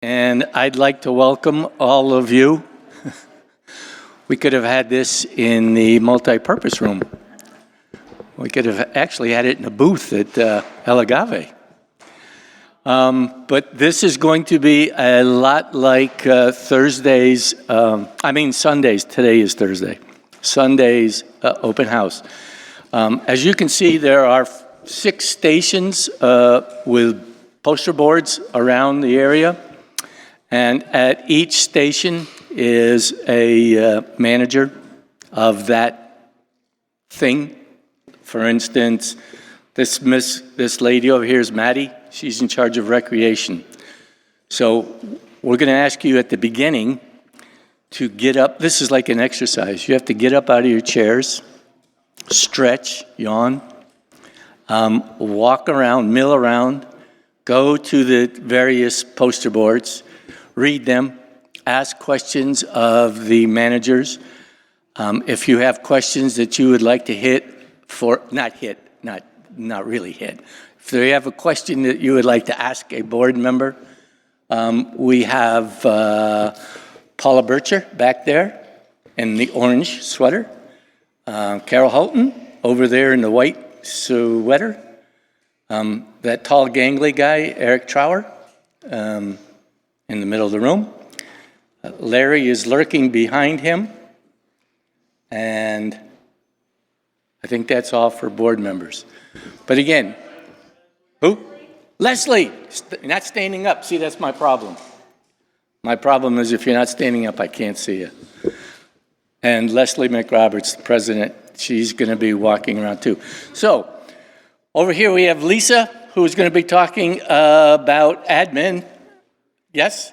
And I'd like to welcome all of you. We could have had this in the multi-purpose room. We could have actually had it in a booth at El Agave. But this is going to be a lot like Sunday's, today is Thursday, Sunday's open house. As you can see, there are 6 stations with poster boards around the area. And at each station is a manager of that thing. For instance, this lady over here is Maddie. She's in charge of recreation. So we're going to ask you at the beginning to get up. This is like an exercise. You have to get up out of your chairs, stretch, yawn, walk around, mill around, go to the various poster boards, read them, ask questions of the managers. If you have questions that you would like to not really hit. If you have a question that you would like to ask a board member, we have Paula Bircher back there in the orange sweater, Carol Houghton over there in the white sweater, that tall gangly guy, Eric Trower, in the middle of the room. Larry is lurking behind him, and I think that's all for board members. But again, who? Leslie, not standing up. See, that's my problem. My problem is if you're not standing up, I can't see you. And Leslie McRoberts, the president, she's going to be walking around too. So over here we have Lisa, who's going to be talking about admin. Yes?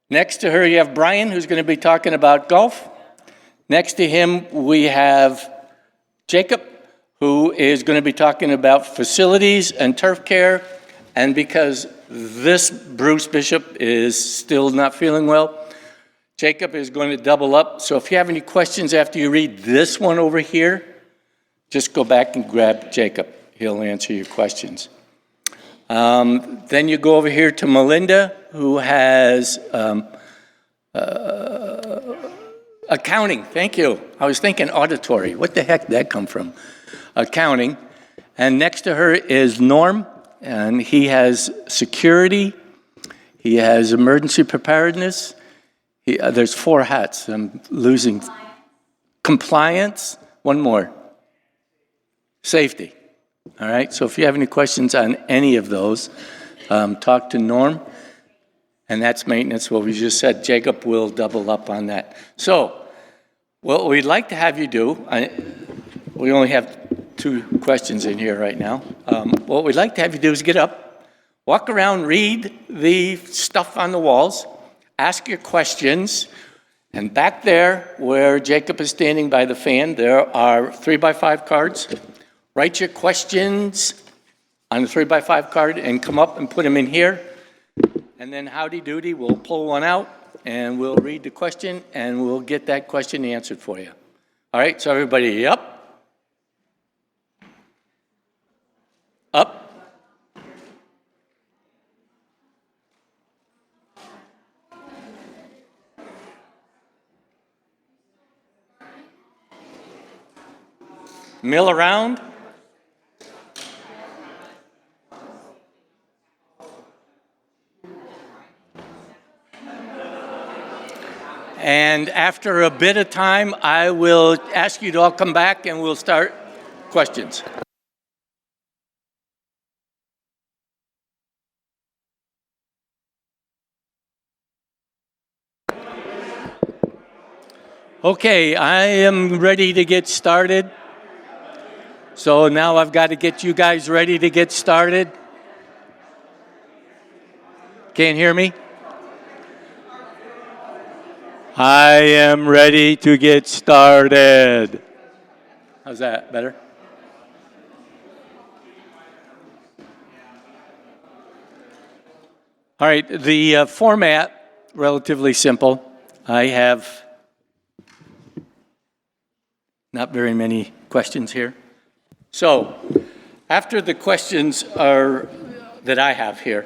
Next to her, you have Brian, who's going to be talking about golf. Next to him, we have Jacob, who is going to be talking about facilities and turf care. And because this Bruce Bishop is still not feeling well, Jacob is going to double up. So if you have any questions after you read this one over here, just go back and grab Jacob. He'll answer your questions. Then you go over here to Melinda, who has accounting. Thank you. I was thinking auditory. What the heck did that come from? Accounting. And next to her is Norm, and he has security. He has emergency preparedness. There's 4 hats. I'm losing. Compliance. One more. Safety. All right, so if you have any questions on any of those, talk to Norm, and that's maintenance, what we just said. Jacob will double up on that. So what we'd like to have you do, we only have 2 questions in here right now. What we'd like to have you do is get up, walk around, read the stuff on the walls, ask your questions, and back there where Jacob is standing by the fan, there are 3x5 cards. Write your questions on the 3x5 card and come up and put them in here. And then Howdy Doody will pull one out and we'll read the question and we'll get that question answered for you. All right, so everybody up. Up. Mill around. And after a bit of time, I will ask you to all come back and we'll start questions. Okay, I am ready to get started. So now I've got to get you guys ready to get started. Can't hear me? I am ready to get started. How's that? Better? All right, the format, relatively simple. I have not very many questions here. So after the questions are that I have here,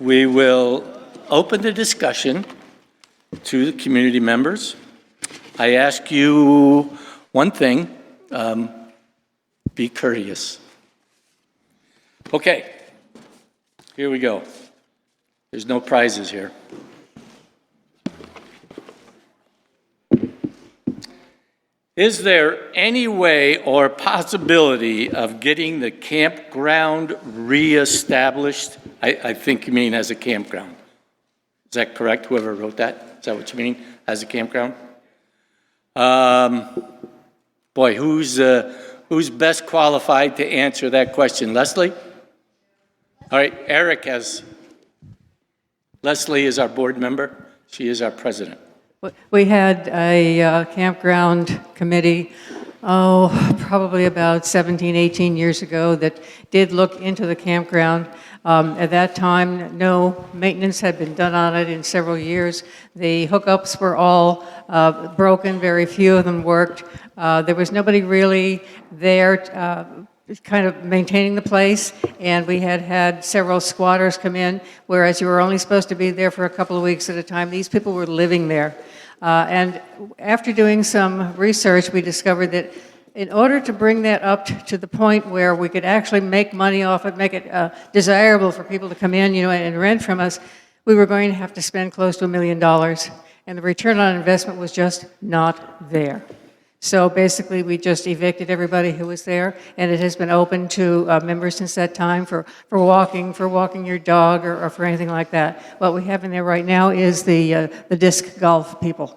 we will open the discussion to the community members. I ask you one thing, be courteous. Okay, here we go. There's no prizes here. Is there any way or possibility of getting the campground reestablished? I think you mean as a campground. Is that correct, whoever wrote that? Is that what you mean, as a campground? Boy, who's best qualified to answer that question? Leslie? All right, Eric has, Leslie is our board member. She is our president. We had a campground committee, probably about 17, 18 years ago that did look into the campground. At that time, no maintenance had been done on it in several years. The hookups were all broken, very few of them worked. There was nobody really there kind of maintaining the place, and we had several squatters come in, whereas you were only supposed to be there for a couple of weeks at a time. These people were living there. And after doing some research, we discovered that in order to bring that up to the point where we could actually make money off it, make it desirable for people to come in, and rent from us, we were going to have to spend close to $1 million. And the return on investment was just not there. So basically, we just evicted everybody who was there, and it has been open to members since that time for walking your dog, or for anything like that. What we have in there right now is the disc golf people.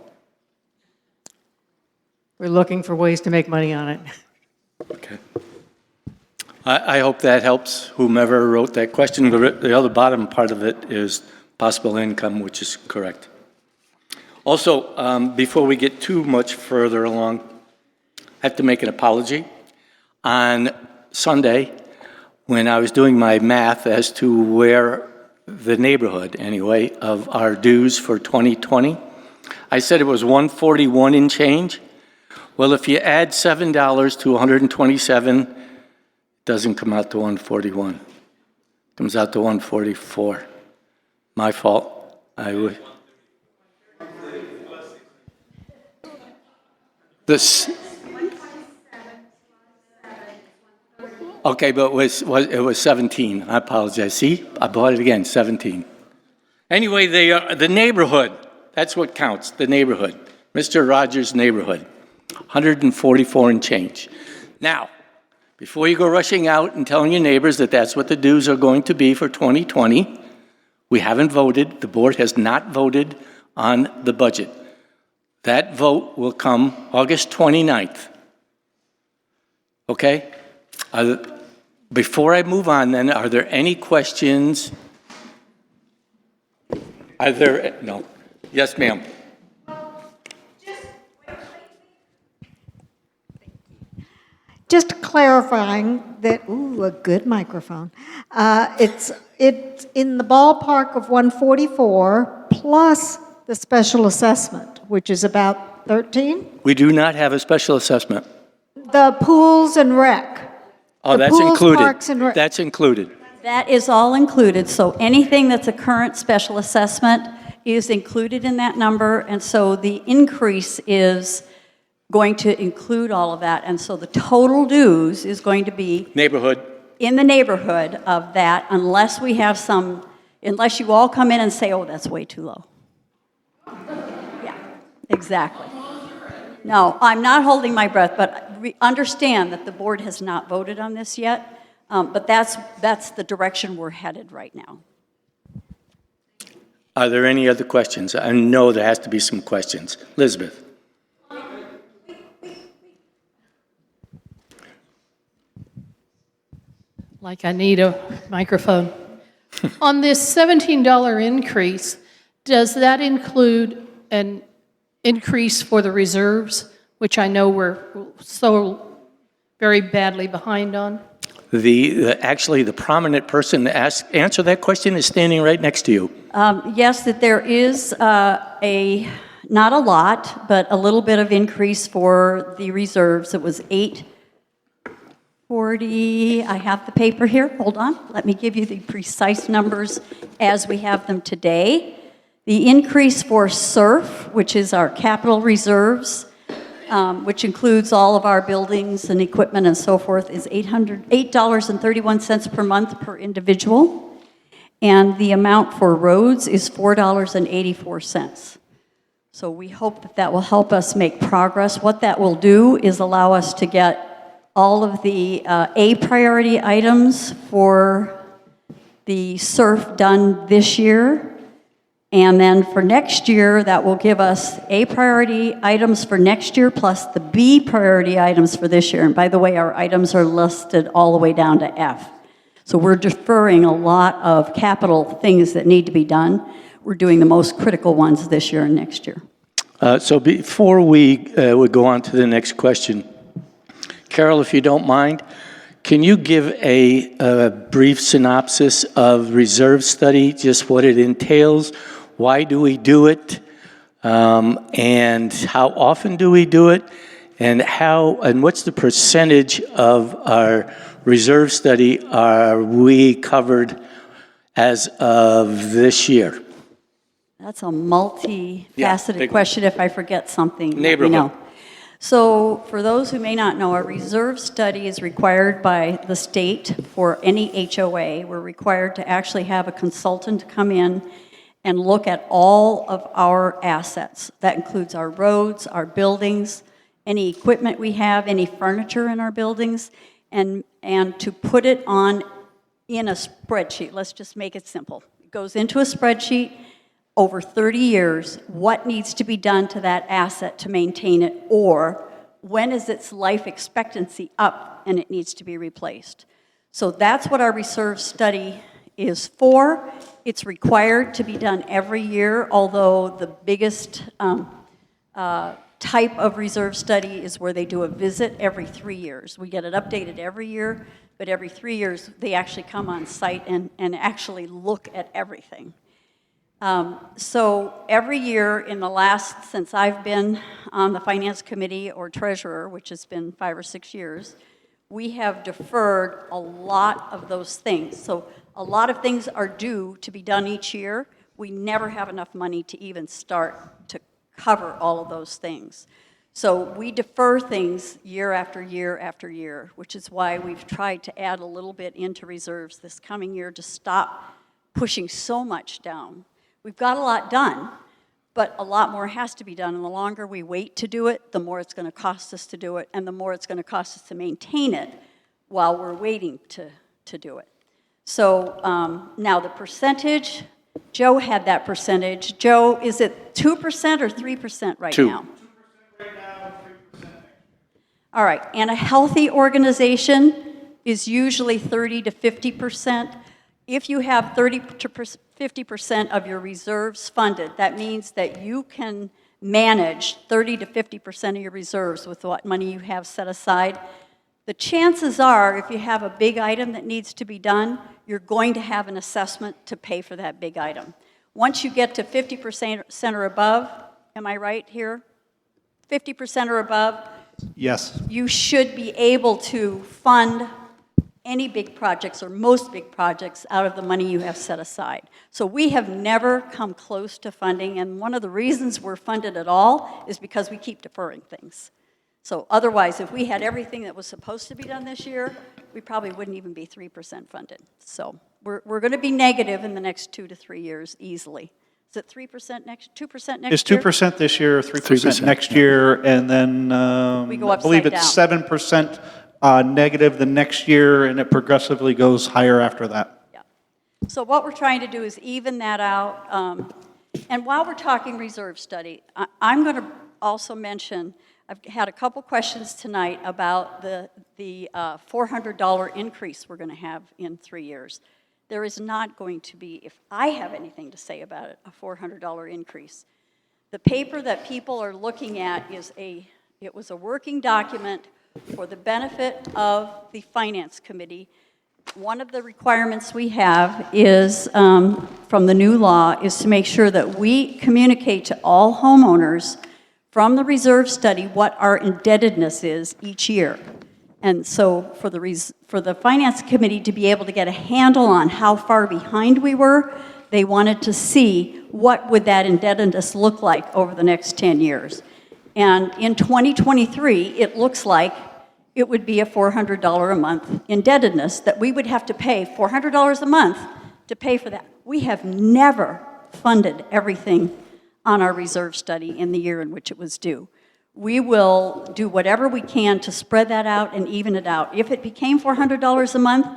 We're looking for ways to make money on it. Okay. I hope that helps whomever wrote that question. The other bottom part of it is possible income, which is correct. Also, before we get too much further along, I have to make an apology. On Sunday, when I was doing my math as to where the neighborhood, anyway, of our dues for 2020, I said it was 141 and change. Well, if you add $7 to 127, it doesn't come out to 141. It comes out to 144. My fault. I would. This. Okay, but it was 17. I apologize. See, I bought it again, 17. Anyway, the neighborhood, that's what counts, the neighborhood. Mr. Rogers' neighborhood, 144 and change. Now, before you go rushing out and telling your neighbors that that's what the dues are going to be for 2020, we haven't voted. The board has not voted on the budget. That vote will come August 29th. Okay? Before I move on, then, are there any questions? Are there? No. Yes, ma'am. Just clarifying that, a good microphone. It's in the ballpark of 144 plus the special assessment, which is about 13? We do not have a special assessment. The pools and rec. Oh, that's included. Parks and rec. That's included. That is all included. So anything that's a current special assessment is included in that number. And so the increase is going to include all of that. And so the total dues is going to be Neighborhood. in the neighborhood of that, unless we have unless you all come in and say, oh, that's way too low. Yeah, exactly. No, I'm not holding my breath, but understand that the board has not voted on this yet, but that's the direction we're headed right now. Are there any other questions? I know there has to be some questions. Elizabeth. Like I need a microphone. On this $17 increase, does that include an increase for the reserves, which I know we're so very badly behind on? Actually, the prominent person to answer that question is standing right next to you. Yes, that there is not a lot, but a little bit of increase for the reserves. It was 40, I have the paper here, hold on. Let me give you the precise numbers as we have them today. The increase for SURF, which is our capital reserves, which includes all of our buildings and equipment and so forth, is $8.31 per month per individual. And the amount for roads is $4.84. So we hope that that will help us make progress. What that will do is allow us to get all of the A priority items for the SURF done this year. And then for next year, that will give us A priority items for next year plus the B priority items for this year. And by the way, our items are listed all the way down to F. So we're deferring a lot of capital things that need to be done. We're doing the most critical ones this year and next year. So before we go on to the next question, Carol, if you don't mind, can you give a brief synopsis of reserve study, just what it entails, why do we do it, and how often do we do it, and what's the percentage of our reserve study are we covered as of this year? That's a multifaceted big question. If I forget something, let me Neighborhood. know. So for those who may not know, a reserve study is required by the state for any HOA. We're required to actually have a consultant come in and look at all of our assets. That includes our roads, our buildings, any equipment we have, any furniture in our buildings, and to put it in a spreadsheet. Let's just make it simple. It goes into a spreadsheet. Over 30 years, what needs to be done to that asset to maintain it, or when is its life expectancy up and it needs to be replaced. So that's what our reserve study is for. It's required to be done every year, although the biggest type of reserve study is where they do a visit every 3 years. We get it updated every year, but every 3 years they actually come on site and actually look at everything. So every year since I've been on the finance committee or treasurer, which has been 5 or 6 years, we have deferred a lot of those things. So a lot of things are due to be done each year. We never have enough money to even start to cover all of those things. So we defer things year after year after year, which is why we've tried to add a little bit into reserves this coming year to stop pushing so much down. We've got a lot done, but a lot more has to be done. And the longer we wait to do it, the more it's going to cost us to do it, and the more it's going to cost us to maintain it while we're waiting to do it. So now the percentage, Joe had that percentage. Joe, is it 2% or 3% right Two. now? 2% right now, 3%. All right, and a healthy organization is usually 30 to 50%. If you have 30 to 50% of your reserves funded, that means that you can manage 30 to 50% of your reserves with what money you have set aside. The chances are, if you have a big item that needs to be done, you're going to have an assessment to pay for that big item. Once you get to 50% or above, am I right here? 50% or above, Yes. you should be able to fund any big projects or most big projects out of the money you have set aside. So we have never come close to funding, and one of the reasons we're funded at all is because we keep deferring things. So otherwise, if we had everything that was supposed to be done this year, we probably wouldn't even be 3% funded. So we're going to be negative in the next 2 to 3 years easily. Is it 2% next It's year? 2% this year, 3% 3%. next year, and then We go I believe upside it's 7% negative the next year, and it progressively goes higher after that. Yeah. So what we're trying to do is even that out. And while we're talking reserve study, I'm going to also mention, I've had a couple questions tonight about the $400 increase we're going to have in 3 years. There is not going to be, if I have anything to say about it, a $400 increase. The paper that people are looking at it was a working document for the benefit of the Finance Committee. One of the requirements we have is, from the new law, is to make sure that we communicate to all homeowners from the reserve study what our indebtedness is each year. And so for the Finance Committee to be able to get a handle on how far behind we were, they wanted to see what would that indebtedness look like over the next 10 years. And in 2023, it looks like it would be a $400 a month indebtedness that we would have to pay $400 a month to pay for that. We have never funded everything on our reserve study in the year in which it was due. We will do whatever we can to spread that out and even it out. If it became $400 a month,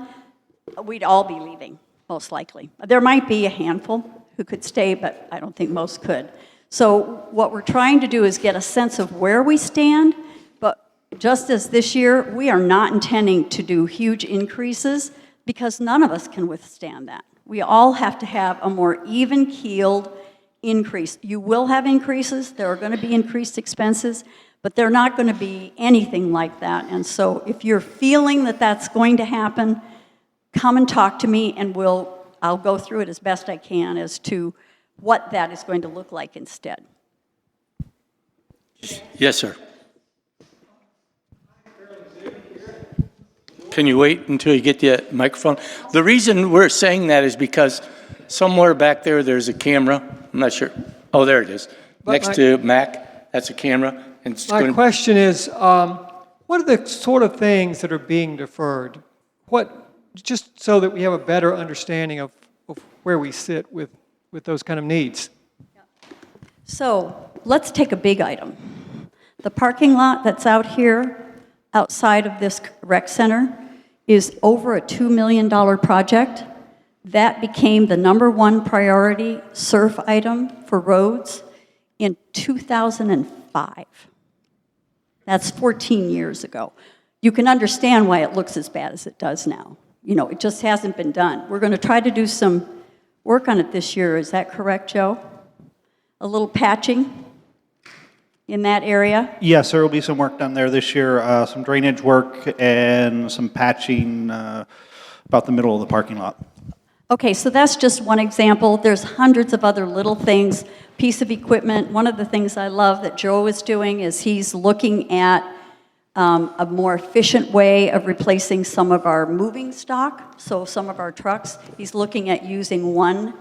we'd all be leaving, most likely. There might be a handful who could stay, but I don't think most could. So what we're trying to do is get a sense of where we stand, but just as this year, we are not intending to do huge increases because none of us can withstand that. We all have to have a more even-keeled increase. You will have increases, there are going to be increased expenses, but they're not going to be anything like that. And so if you're feeling that that's going to happen, come and talk to me and I'll go through it as best I can as to what that is going to look like instead. Yes, sir. Can you wait until you get the microphone? The reason we're saying that is because somewhere back there, there's a camera. I'm not sure. Oh, there it is. Next to Mac, that's a camera. And it's My question is, what are the sort of things that are being deferred? Just so that we have a better understanding of where we sit with those kind of needs. So let's take a big item. The parking lot that's out here outside of this rec center is over a $2 million project. That became the #1 priority SURF item for roads in 2005. That's 14 years ago. You can understand why it looks as bad as it does now. You know, it just hasn't been done. We're going to try to do some work on it this year. Is that correct, Joe? A little patching in that area? Yes, there will be some work done there this year, some drainage work and some patching about the middle of the parking lot. Okay, so that's just one example. There's hundreds of other little things, piece of equipment. One of the things I love that Joe is doing is he's looking at a more efficient way of replacing some of our moving stock, so some of our trucks. He's looking at using one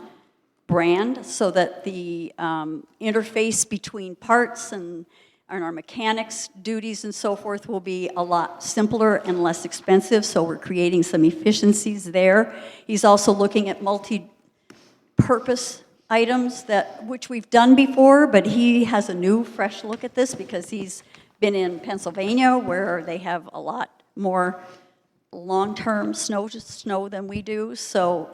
brand so that the interface between parts and our mechanics' duties and so forth will be a lot simpler and less expensive, so we're creating some efficiencies there. He's also looking at multi-purpose items which we've done before, but he has a new, fresh look at this because he's been in Pennsylvania where they have a lot more long-term snow than we do, so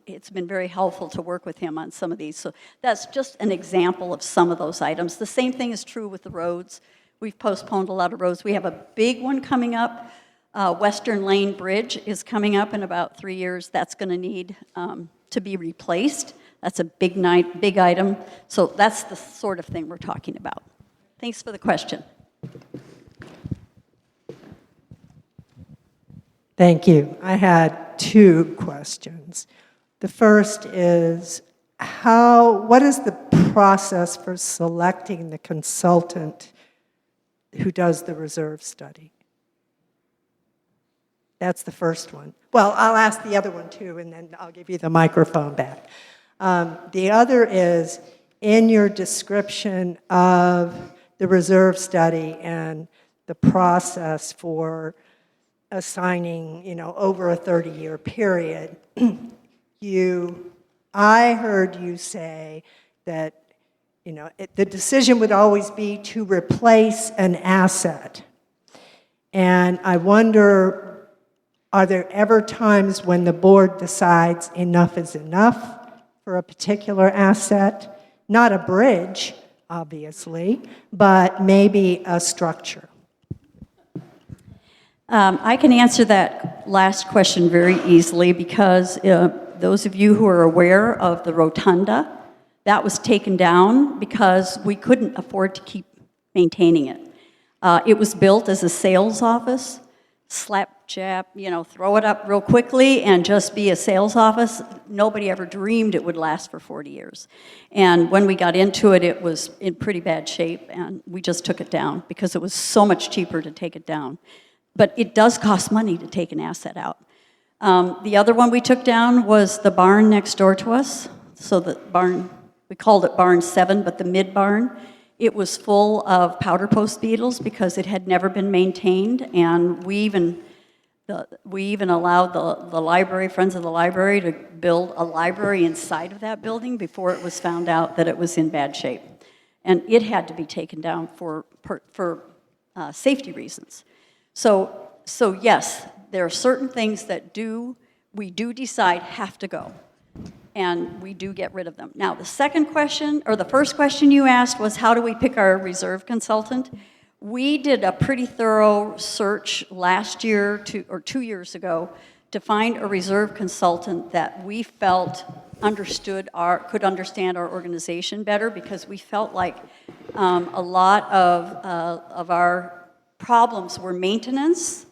it's been very helpful to work with him on some of these. So that's just an example of some of those items. The same thing is true with the roads. We've postponed a lot of roads. We have a big one coming up. Western Lane Bridge is coming up in about 3 years. That's going to need to be replaced. That's a big item. So that's the sort of thing we're talking about. Thanks for the question. Thank you. I had 2 questions. The first is, what is the process for selecting the consultant who does the reserve study? That's the first one. Well, I'll ask the other one too, and then I'll give you the microphone back. The other is, in your description of the reserve study and the process for assigning, over a 30-year period, I heard you say that, the decision would always be to replace an asset. And I wonder, are there ever times when the board decides enough is enough for a particular asset? Not a bridge, obviously, but maybe a structure. I can answer that last question very easily because those of you who are aware of the rotunda, that was taken down because we couldn't afford to keep maintaining it. It was built as a sales office, slap jab, throw it up real quickly and just be a sales office. Nobody ever dreamed it would last for 40 years. And when we got into it, it was in pretty bad shape, and we just took it down because it was so much cheaper to take it down. but it does cost money to take an asset out. The other one we took down was the barn next door to us. So the barn, we called it Barn 7, but the mid barn, it was full of powder post beetles because it had never been maintained, and we even allowed the library, Friends of the Library, to build a library inside of that building before it was found out that it was in bad shape. And it had to be taken down for safety reasons. So yes, there are certain things that we do decide have to go, and we do get rid of them. Now, the second question, or the first question you asked was, how do we pick our reserve consultant? We did a pretty thorough search last year or 2 years ago to find a reserve consultant that we felt could understand our organization better, because we felt like a lot of our problems were maintenance,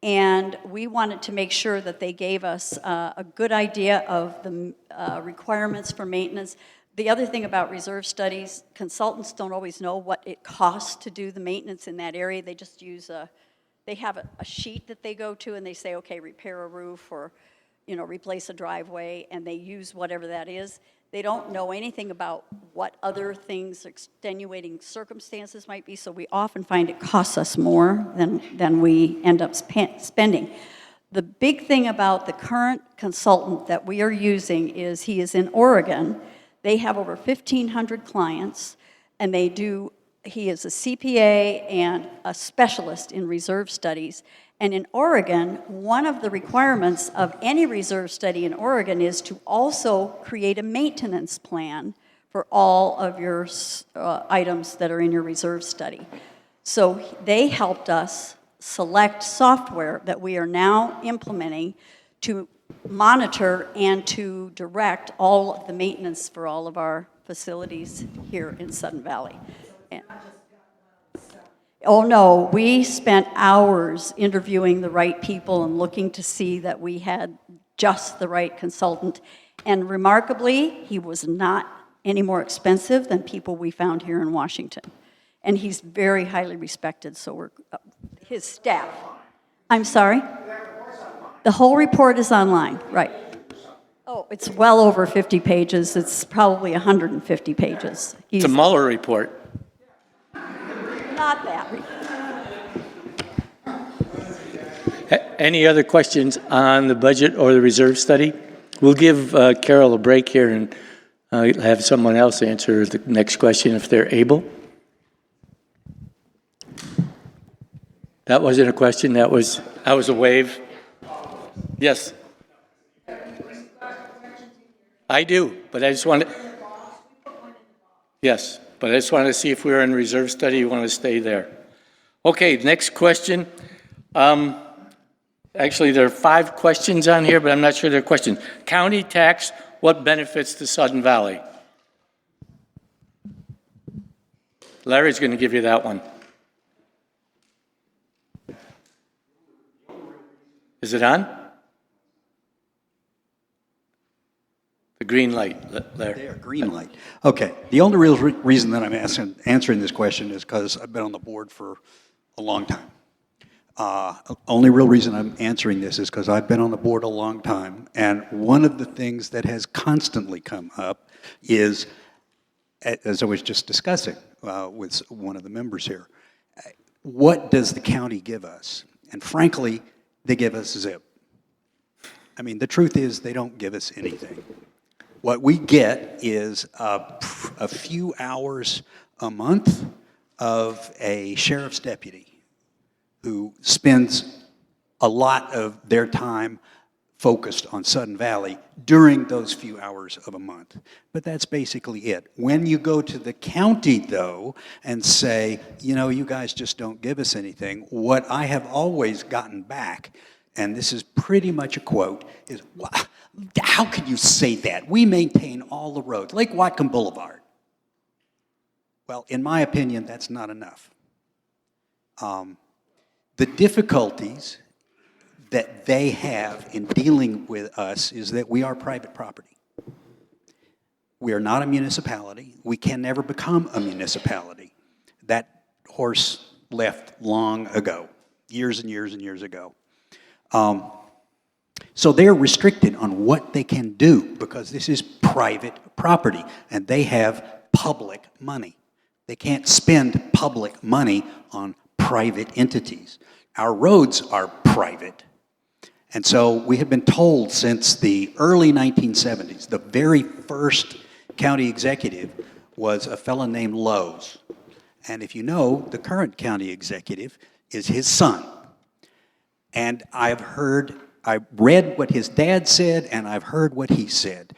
and we wanted to make sure that they gave us a good idea of the requirements for maintenance. The other thing about reserve studies, consultants don't always know what it costs to do the maintenance in that area. They just use they have a sheet that they go to, and they say, okay, repair a roof, or replace a driveway, and they use whatever that is. They don't know anything about what other things, extenuating circumstances might be, so we often find it costs us more than we end up spending. The big thing about the current consultant that we are using is he is in Oregon. They have over 1,500 clients, and he is a CPA and a specialist in reserve studies. And in Oregon, one of the requirements of any reserve study in Oregon is to also create a maintenance plan for all of your items that are in your reserve study. So they helped us select software that we are now implementing to monitor and to direct all of the maintenance for all of our facilities here in Sudden Valley. Oh no, we spent hours interviewing the right people and looking to see that we had just the right consultant. And remarkably, he was not any more expensive than people we found here in Washington. And he's very highly respected, so his staff. I'm sorry? The whole report is online, right. Oh, it's well over 50 pages. It's probably 150 pages. It's a Mueller report. Not that. Any other questions on the budget or the reserve study? We'll give Carol a break here and have someone else answer the next question if they're able. That wasn't a question, that was a wave. Yes. I do, but I just want to... Yes, but I just wanted to see if we were in reserve study, you want to stay there. Okay, next question. Actually, there are 5 questions on here, but I'm not sure they're questions. County tax, what benefits to Sudden Valley? Larry's going to give you that one. Is it on? The green light, Larry. There, green light. Okay. The only real reason that I'm answering this question is because I've been on the board for a long time. Only real reason I'm answering this is because I've been on the board a long time, and one of the things that has constantly come up is, as I was just discussing with one of the members here, what does the county give us? And frankly, they give us zip. I mean, the truth is they don't give us anything. What we get is a few hours a month of a sheriff's deputy who spends a lot of their time focused on Sudden Valley during those few hours of a month. But that's basically it. When you go to the county, though, and say, you guys just don't give us anything, what I have always gotten back, and this is pretty much a quote, is, how can you say that? We maintain all the roads, Lake Whatcom Boulevard. Well, in my opinion, that's not enough. The difficulties that they have in dealing with us is that we are private property. We are not a municipality. We can never become a municipality. That horse left long ago. years and years and years ago. So they're restricted on what they can do because this is private property and they have public money. They can't spend public money on private entities. Our roads are private. And so we have been told since the early 1970s, the very first county executive was a fellow named Lowe's. And if you know, the current county executive is his son. And I read what his dad said, and I've heard what he said.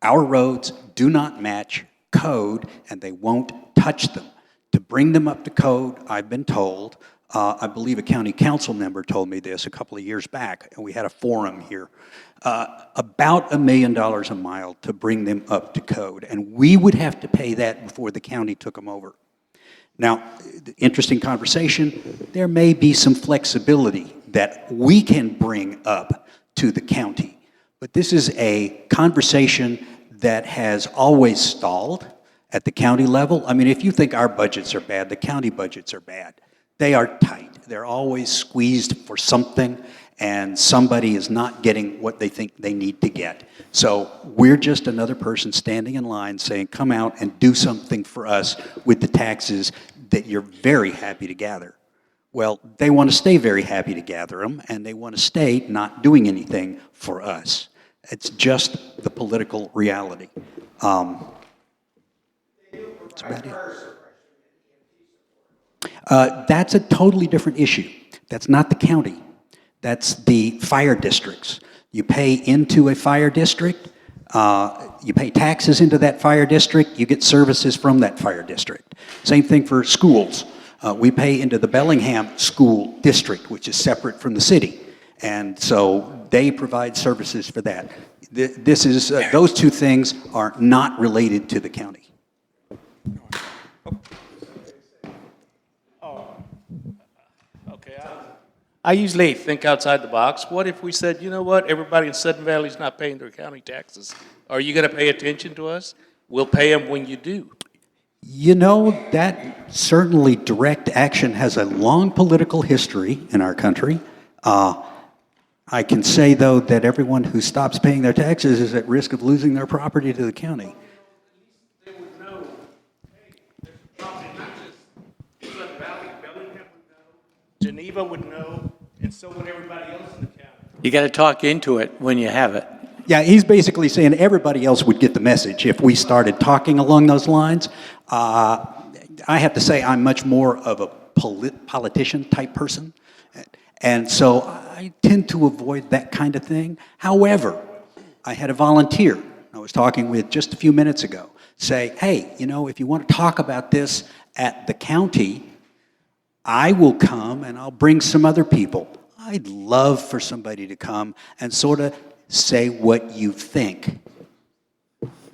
Our roads do not match code, and they won't touch them. To bring them up to code, I've been told, I believe a county council member told me this a couple of years back, and we had a forum here, about $1 million a mile to bring them up to code. And we would have to pay that before the county took them over. Now, interesting conversation, there may be some flexibility that we can bring up to the county. But this is a conversation that has always stalled at the county level. I mean, if you think our budgets are bad, the county budgets are bad. They are tight. They're always squeezed for something, and somebody is not getting what they think they need to get. So we're just another person standing in line saying, come out and do something for us with the taxes that you're very happy to gather. Well, they want to stay very happy to gather them, and they want to stay not doing anything for us. It's just the political reality. That's about it. That's a totally different issue. That's not the county. That's the fire districts. You pay into a fire district, you pay taxes into that fire district, you get services from that fire district. Same thing for schools. We pay into the Bellingham School District, which is separate from the city. And so they provide services for that. This is, those two things are not related to the county. Okay, I usually think outside the box. What if we said, you know what, everybody in Sudden Valley is not paying their county taxes. Are you going to pay attention to us? We'll pay them when you do. You know, that certainly direct action has a long political history in our country. I can say, though, that everyone who stops paying their taxes is at risk of losing their property to the county. They would know, hey, there's a problem, not just Sudden Valley, Bellingham would know, Geneva would know, and so would everybody else in the county. You got to talk into it when you have it. Yeah, he's basically saying everybody else would get the message if we started talking along those lines. I have to say I'm much more of a politician type person. And so I tend to avoid that kind of thing. However, I had a volunteer I was talking with just a few minutes ago say, hey, you know, if you want to talk about this at the county, I will come and I'll bring some other people. I'd love for somebody to come and sort of say what you think,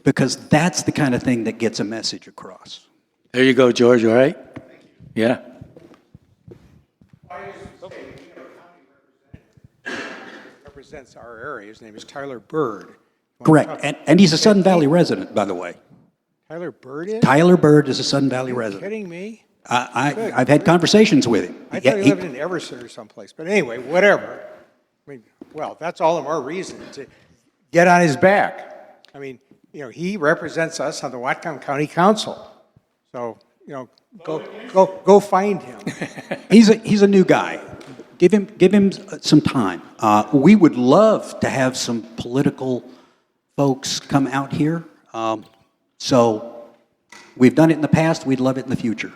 because that's the kind of thing that gets a message across. There you go, George, all right? Yeah. Represents our area. His name is Tyler Bird. Correct. And he's a Sudden Valley resident, by the way. Tyler Bird is? Tyler Bird is a Sudden Valley Are you resident. kidding me? I've had conversations with him. I thought he lived in Everson or someplace. But anyway, whatever. I mean, well, that's all the more reason to get on his back. I mean, you know, he represents us on the Whatcom County Council. So, you know, go find him. He's a new guy. Give him some time. We would love to have some political folks come out here. So we've done it in the past. We'd love it in the future.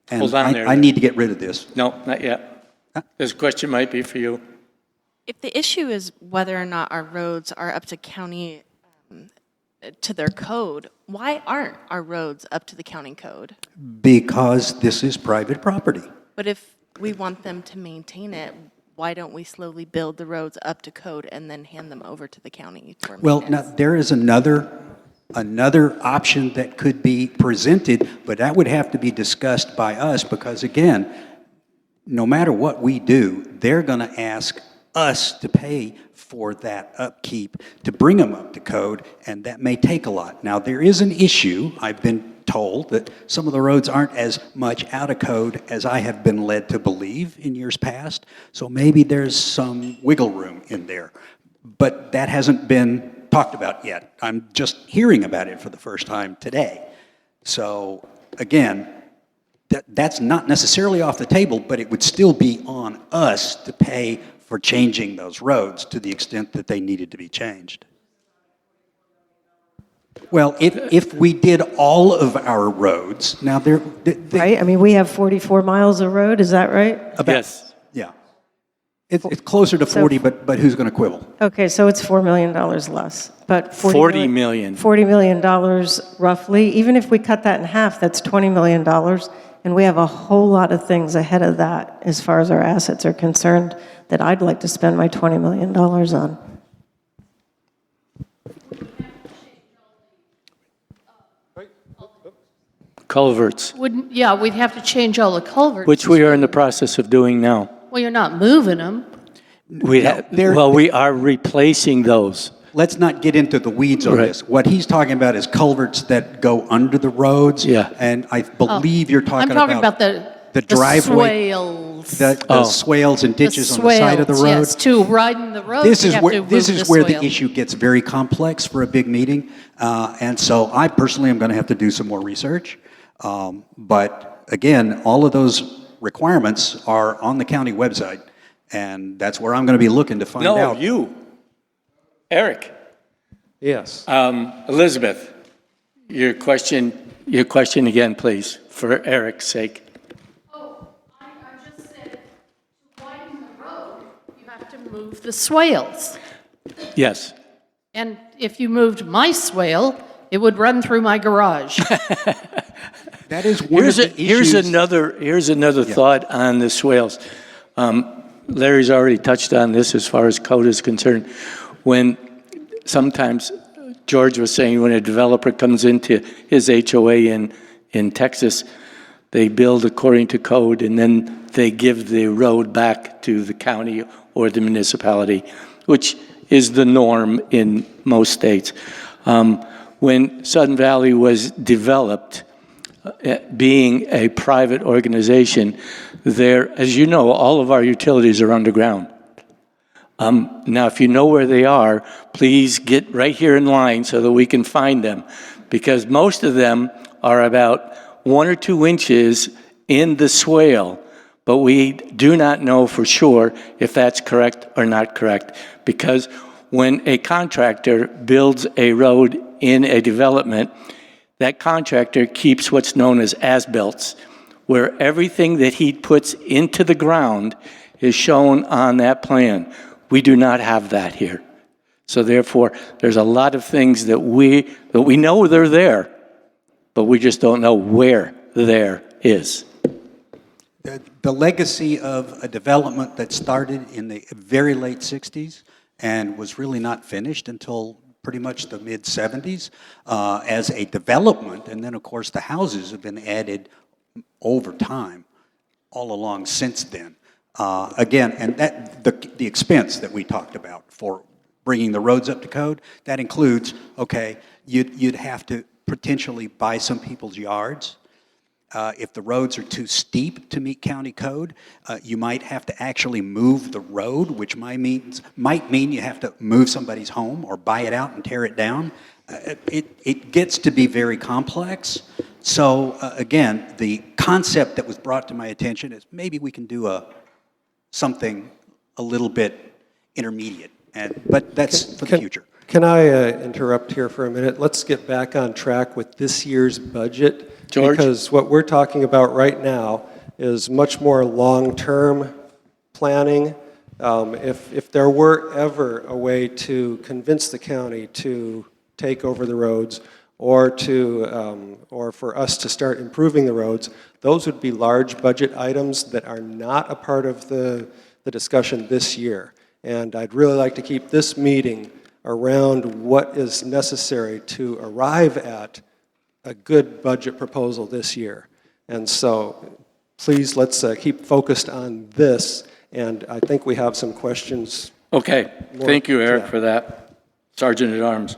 And Hold on there. I need to get rid of this. No, not yet. This question might be for you. If the issue is whether or not our roads are up to county, to their code, why aren't our roads up to the county code? Because this is private property. But if we want them to maintain it, why don't we slowly build the roads up to code and then hand them over to the county for Well, maintenance? now, there is another option that could be presented, but that would have to be discussed by us because, again, no matter what we do, they're going to ask us to pay for that upkeep to bring them up to code, and that may take a lot. Now, there is an issue. I've been told that some of the roads aren't as much out of code as I have been led to believe in years past. So maybe there's some wiggle room in there. But that hasn't been talked about yet. I'm just hearing about it for the first time today. So again, that's not necessarily off the table, but it would still be on us to pay for changing those roads to the extent that they needed to be changed. Well, if we did all of our roads, now they're... Right? I mean, we have 44 miles of road, is that right? Yes. Yeah. It's closer to 40, but who's going to quibble? Okay, so it's $4 million less, but 40 million. $40 million roughly. Even if we cut that in half, that's $20 million, and we have a whole lot of things ahead of that as far as our assets are concerned that I'd like to spend my $20 million on. Culverts, Yeah, we'd have to change all the culverts. which we are in the process of doing now. Well, you're not moving them. We are replacing those. Let's not get into the weeds on Right. this. What he's talking about is culverts that go under the roads. Yeah. And I believe you're talking I'm talking about the driveway, swales. the swales and ditches on the side of the road. Yes, to widen the road, This you is have where to move the the swale. issue gets very complex for a big meeting, and so I personally am going to have to do some more research. But again, all of those requirements are on the county website, and that's where I'm going to be looking to find No, out. you. Eric. Yes. Elizabeth, your question again, please, for Eric's sake. Oh, I just said, to widen the road, you have to move the swales. Yes. And if you moved my swale, it would run through my garage. That is one of the Here's issues. another thought on the swales. Larry's already touched on this as far as code is concerned. When sometimes George was saying when a developer comes into his HOA in Texas, they build according to code and then they give the road back to the county or the municipality, which is the norm in most states. When Sudden Valley was developed, being a private organization, there, as you know, all of our utilities are underground. Now, if you know where they are, please get right here in line so that we can find them, because most of them are about 1 or 2 inches in the swale, but we do not know for sure if that's correct or not correct, because when a contractor builds a road in a development, that contractor keeps what's known as as-built, where everything that he puts into the ground is shown on that plan. We do not have that here. So therefore, there's a lot of things that we know they're there, but we just don't know where there is. The legacy of a development that started in the very late 60s and was really not finished until pretty much the mid-70s as a development, and then of course the houses have been added over time all along since then. Again, and that the expense that we talked about for bringing the roads up to code, that includes, okay, you'd have to potentially buy some people's yards. If the roads are too steep to meet county code, you might have to actually move the road, which might mean you have to move somebody's home or buy it out and tear it down. It gets to be very complex. So again, the concept that was brought to my attention is maybe we can do something a little bit intermediate, but that's for the future. Can I interrupt here for a minute? Let's get back on track with this year's budget. George? Because what we're talking about right now is much more long-term planning. If there were ever a way to convince the county to take over the roads or for us to start improving the roads, those would be large budget items that are not a part of the discussion this year. And I'd really like to keep this meeting around what is necessary to arrive at a good budget proposal this year. And so please, let's keep focused on this. And I think we have some questions. Okay, thank you, Eric, for that, Sergeant at Arms.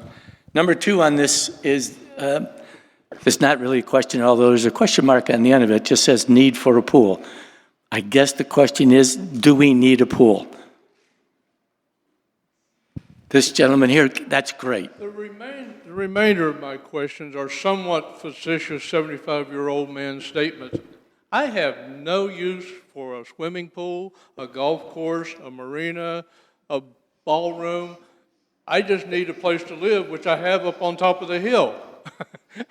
Number 2 on this is There's not really a question, although there's a question mark on the end of it. It just says need for a pool. I guess the question is, do we need a pool? This gentleman here, that's great. The remainder of my questions are somewhat facetious 75-year-old man statements. I have no use for a swimming pool, a golf course, a marina, a ballroom. I just need a place to live, which I have up on top of the hill.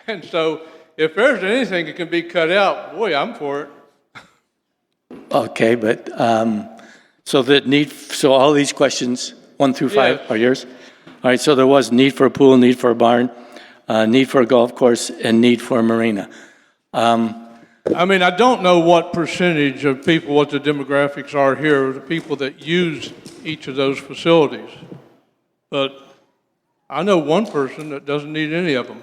And so if there's anything that can be cut out, boy, I'm for it. Okay, but, so all these questions, 1 through 5, Yes. are yours? All right, so there was need for a pool, need for a barn, need for a golf course, and need for a marina. I mean, I don't know what percentage of people, what the demographics are here, the people that use each of those facilities. But I know one person that doesn't need any of them.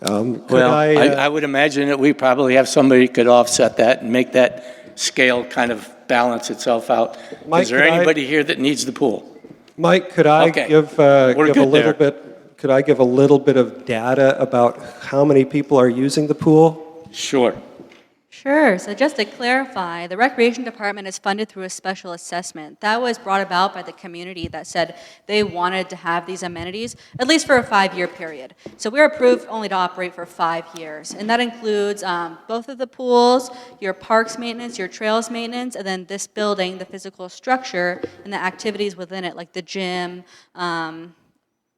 Well, I would imagine that we probably have somebody who could offset that and make that scale kind of balance itself out. Mike, Is there could I- anybody here that needs the pool? Mike, could I Okay. give We're a good little there. bit, could I give a little bit of data about how many people are using the pool? Sure. Sure. So just to clarify, the Recreation Department is funded through a special assessment. That was brought about by the community that said they wanted to have these amenities, at least for a 5-year period. So we're approved only to operate for 5 years. And that includes both of the pools, your parks maintenance, your trails maintenance, and then this building, the physical structure, and the activities within it, like the gym,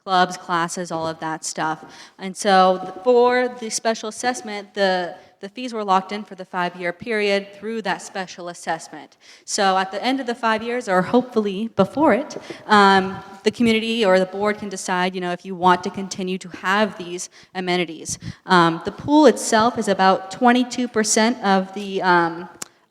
clubs, classes, all of that stuff. And so for the special assessment, the fees were locked in for the 5-year period through that special assessment. So at the end of the 5 years, or hopefully before it, the community or the board can decide, if you want to continue to have these amenities. The pool itself is about 22%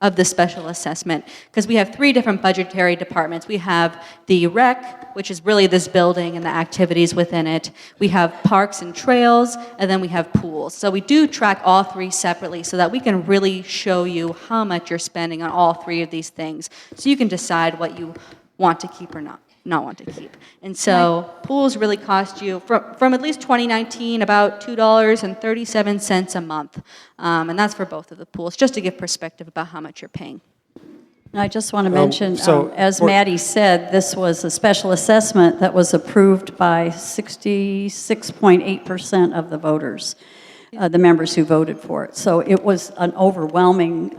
of the special assessment, because we have 3 different budgetary departments. We have the rec, which is really this building and the activities within it. We have parks and trails, and then we have pools. So we do track all 3 separately so that we can really show you how much you're spending on all 3 of these things, so you can decide what you want to keep or not want to keep. And so pools really cost you, from at least 2019, about $2.37 a month. And that's for both of the pools, just to give perspective about how much you're paying. And I just want to mention, so as for- Maddie said, this was a special assessment that was approved by 66.8% of the voters, the members who voted for it. So it was an overwhelming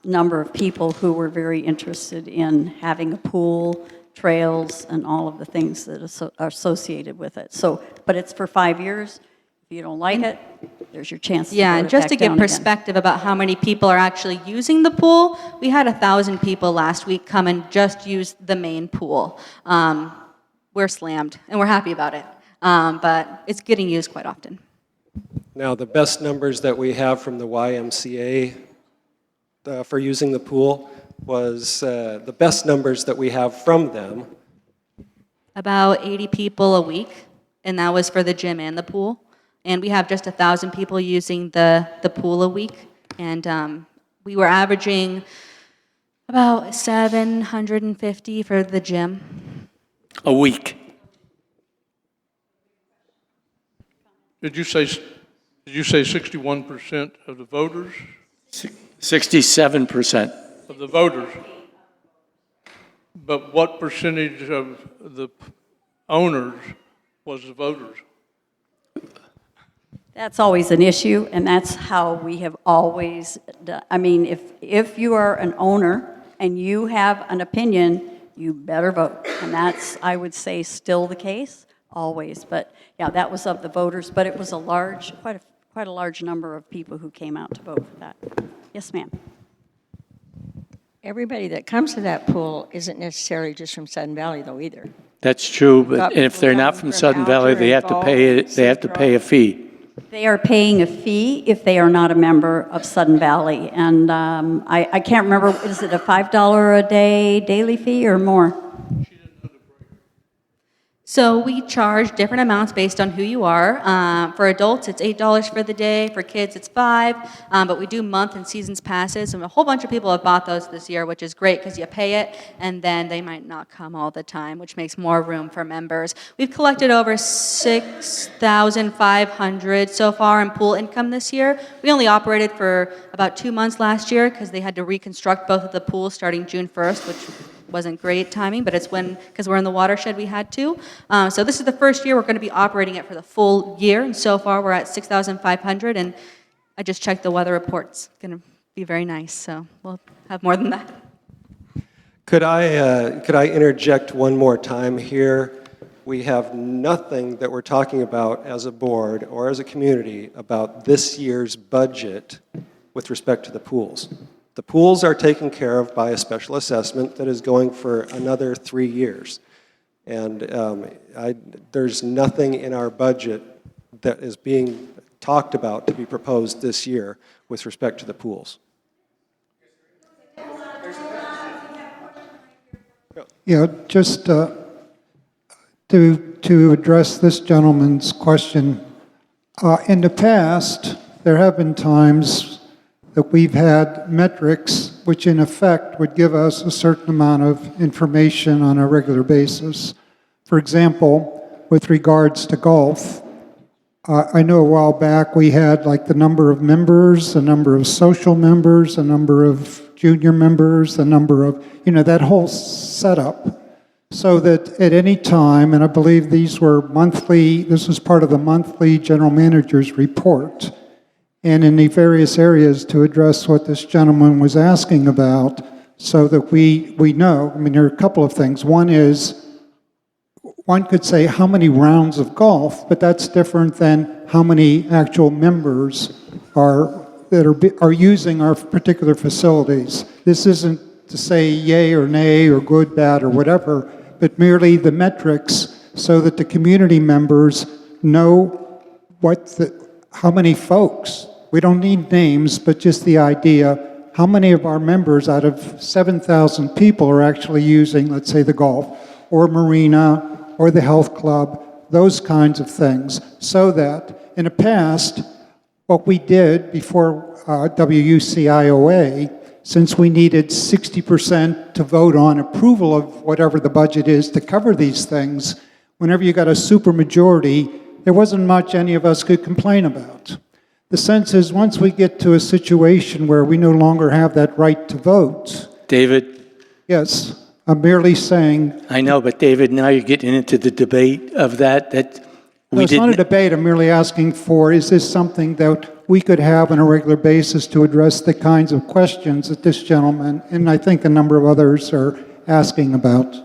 number of people who were very interested in having a pool, trails, and all of the things that are associated with it. So, but it's for 5 years. If you don't like it, there's your chance to Yeah, vote and it just back to give down again. perspective about how many people are actually using the pool, we had 1,000 people last week come and just use the main pool. We're slammed, and we're happy about it, but it's getting used quite often. Now, the best numbers that we have from the YMCA for using the pool was the best numbers that we have from them. About 80 people a week, and that was for the gym and the pool. And we have just 1,000 people using the pool a week, and we were averaging about 750 for the gym. A week. Did you say 61% of the voters? 67%. Of the voters. But what percentage of the owners was the voters? That's always an issue, and that's how we have always done. I mean, if you are an owner and you have an opinion, you better vote. And that's, I would say, still the case, always. But yeah, that was of the voters, but it was a large, quite a large number of people who came out to vote for that. Yes, ma'am. Everybody that comes to that pool isn't necessarily just from Sudden Valley, though, either. That's true, but Got if people they're not coming from from Sudden Valley, Alger they and have to pay, Fall, they have to pay a fee. They are paying a fee if they are not a member of Sudden Valley. And I can't remember, is it a $5 a day daily fee or more? So we charge different amounts based on who you are. For adults, it's $8 for the day. For kids, it's $5. But we do month and seasons passes, and a whole bunch of people have bought those this year, which is great because you pay it, and then they might not come all the time, which makes more room for members. We've collected over $6,500 so far in pool income this year. We only operated for about 2 months last year because they had to reconstruct both of the pools starting June 1st, which wasn't great timing, but it's because we're in the watershed, we had to. So this is the first year we're going to be operating it for the full year, and so far we're at 6,500, and I just checked the weather report. It's going to be very nice, so we'll have more than that. Could I interject one more time here? We have nothing that we're talking about as a board or as a community about this year's budget with respect to the pools. The pools are taken care of by a special assessment that is going for another 3 years. And there's nothing in our budget that is being talked about to be proposed this year with respect to the pools. Yeah, just to address this gentleman's question, in the past, there have been times that we've had metrics which in effect would give us a certain amount of information on a regular basis. For example, with regards to golf, I know a while back we had like the number of members, the number of social members, the number of junior members, the number of, that whole setup. So that at any time, and I believe these were monthly, this was part of the monthly general manager's report, and in the various areas to address what this gentleman was asking about so that we know. I mean, there are a couple of things. One is, one could say how many rounds of golf, but that's different than how many actual members are using our particular facilities. This isn't to say yay or nay or good, bad, or whatever, but merely the metrics so that the community members know how many folks, we don't need names, but just the idea, how many of our members out of 7,000 people are actually using, let's say, the golf, or marina, or the health club, those kinds of things, so that in the past, what we did before WUCIOA, since we needed 60% to vote on approval of whatever the budget is to cover these things, whenever you got a supermajority, there wasn't much any of us could complain about. The sense is once we get to a situation where we no longer have that right to vote. David? Yes, I'm merely saying. I know, but David, now you're getting into the debate of that we it's not a debate. I'm merely asking for, is this something that we could have on a regular basis to address the kinds of questions that this gentleman, and I think a number of others, are asking about?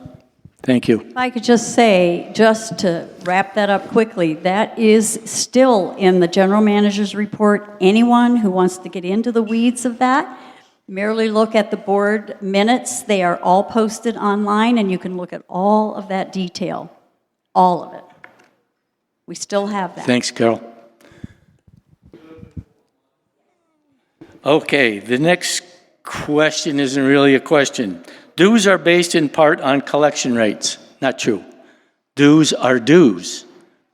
Thank you. If I could just say, just to wrap that up quickly, that is still in the general manager's report. Anyone who wants to get into the weeds of that, merely look at the board minutes. They are all posted online, and you can look at all of that detail, all of it. We still have that. Thanks, Carol. Okay, the next question isn't really a question. Dues are based in part on collection rates. Not true. Dues are dues.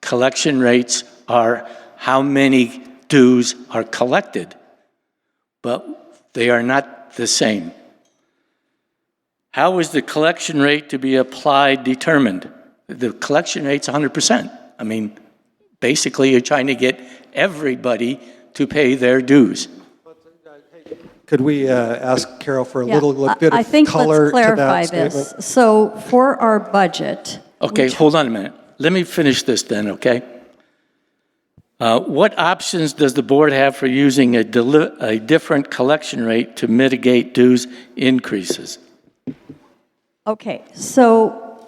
Collection rates are how many dues are collected, but they are not the same. How is the collection rate to be applied determined? The collection rate's 100%. I mean, basically you're trying to get everybody to pay their dues. Could we ask Carol for a little bit I of think color let's to clarify that this. statement? So for our budget. Okay, hold on a minute. Let me finish this then, okay? What options does the board have for using a different collection rate to mitigate dues increases? Okay, so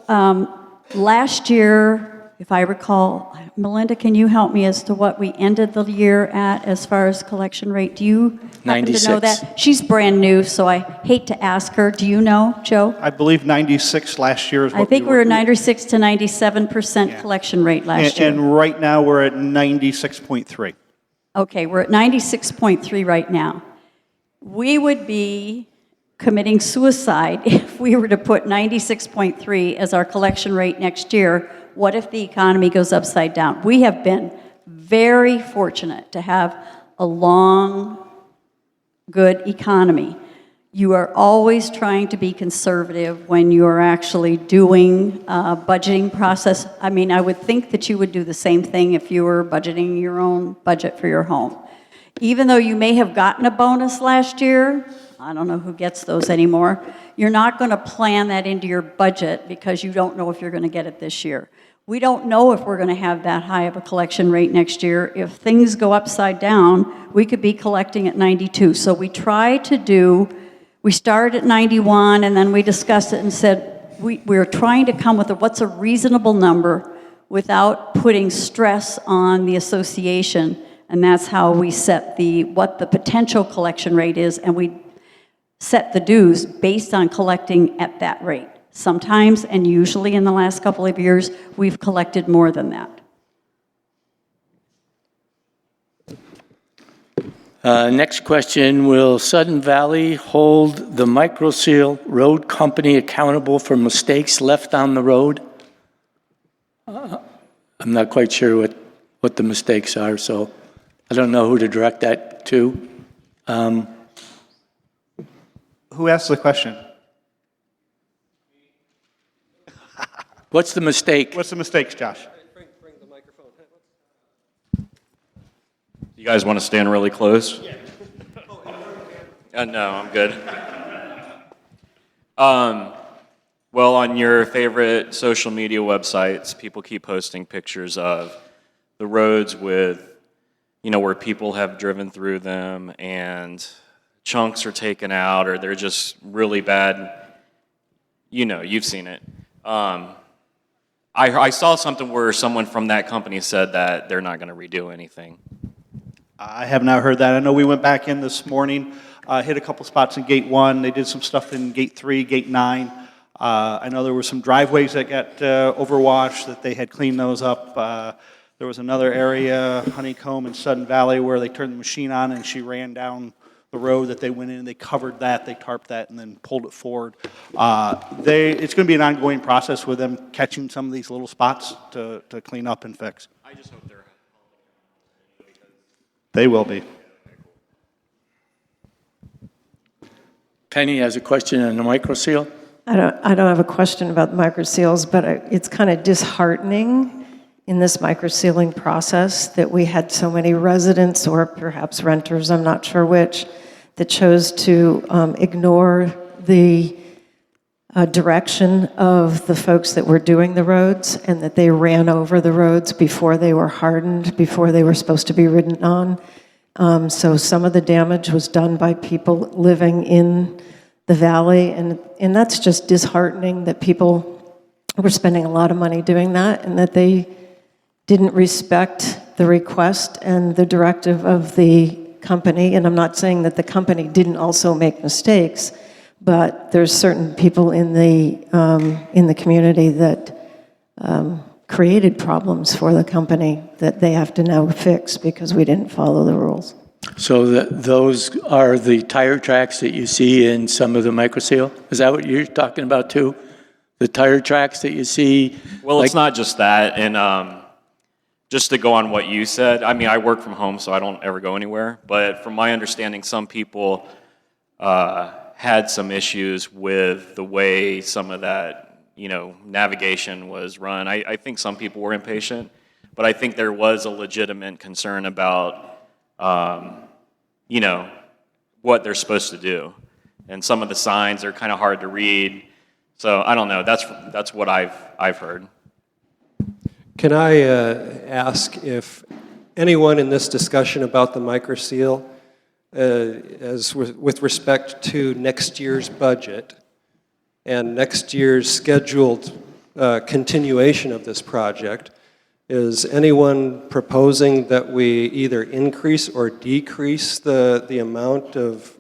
last year, if I recall, Melinda, can you help me as to what we ended the year at as far as collection rate? Do you happen to know that? She's brand new, so I hate to ask her. Do you know, Joe? I believe 96 last year is what I think we were 96 to 97% collection rate last year. And right now we're at 96.3. Okay, we're at 96.3 right now. We would be committing suicide if we were to put 96.3 as our collection rate next year What if the economy goes upside down? We have been very fortunate to have a long, good economy. You are always trying to be conservative when you are actually doing a budgeting process. I mean, I would think that you would do the same thing if you were budgeting your own budget for your home. Even though you may have gotten a bonus last year, I don't know who gets those anymore, you're not going to plan that into your budget because you don't know if you're going to get it this year. We don't know if we're going to have that high of a collection rate next year. If things go upside down, we could be collecting at 92. So we try to do, we started at 91 and then we discussed it and said we're trying to come with what's a reasonable number without putting stress on the association. And that's how we set what the potential collection rate is, and we set the dues based on collecting at that rate. Sometimes, and usually in the last couple of years, we've collected more than that. Next question, will Sudden Valley hold the Microseal Road Company accountable for mistakes left on the road? I'm not quite sure what the mistakes are, so I don't know who to direct that to. Who asked the question? What's the mistake? What's the mistakes, Josh? You guys want to stand really close? No, I'm good. Well, on your favorite social media websites, people keep posting pictures of the roads with, where people have driven through them and chunks are taken out or they're just really bad. You've seen it. I saw something where someone from that company said that they're not going to redo anything. I have not heard that. I know we went back in this morning, hit a couple spots in Gate 1. They did some stuff in Gate 3, Gate 9. I know there were some driveways that got overwashed, that they had cleaned those up. There was another area, Honeycomb and Sudden Valley, where they turned the machine on and she ran down the road that they went in. They covered that, they tarped that, and then pulled it forward. It's going to be an ongoing process with them catching some of these little spots to clean up and fix. I just hope they're... They will be. Penny has a question on the microseal. I don't have a question about the microseals, but it's kind of disheartening in this microsealing process that we had so many residents, or perhaps renters, I'm not sure which, that chose to ignore the direction of the folks that were doing the roads, and that they ran over the roads before they were hardened, before they were supposed to be ridden on. So some of the damage was done by people living in the valley, and that's just disheartening that people were spending a lot of money doing that, and that they didn't respect the request and the directive of the company. And I'm not saying that the company didn't also make mistakes, but there's certain people in the community that created problems for the company that they have to now fix because we didn't follow the rules. So those are the tire tracks that you see in some of the microseal? Is that what you're talking about too? The tire tracks that you see? Well, it's not just that. And just to go on what you said, I mean, I work from home, so I don't ever go anywhere. But from my understanding, some people had some issues with the way some of that, navigation was run. I think some people were impatient, but I think there was a legitimate concern about, what they're supposed to do. And some of the signs are kind of hard to read. So I don't know. That's what I've heard. Can I ask if anyone in this discussion about the microseal, as with respect to next year's budget and next year's scheduled continuation of this project, is anyone proposing that we either increase or decrease the amount of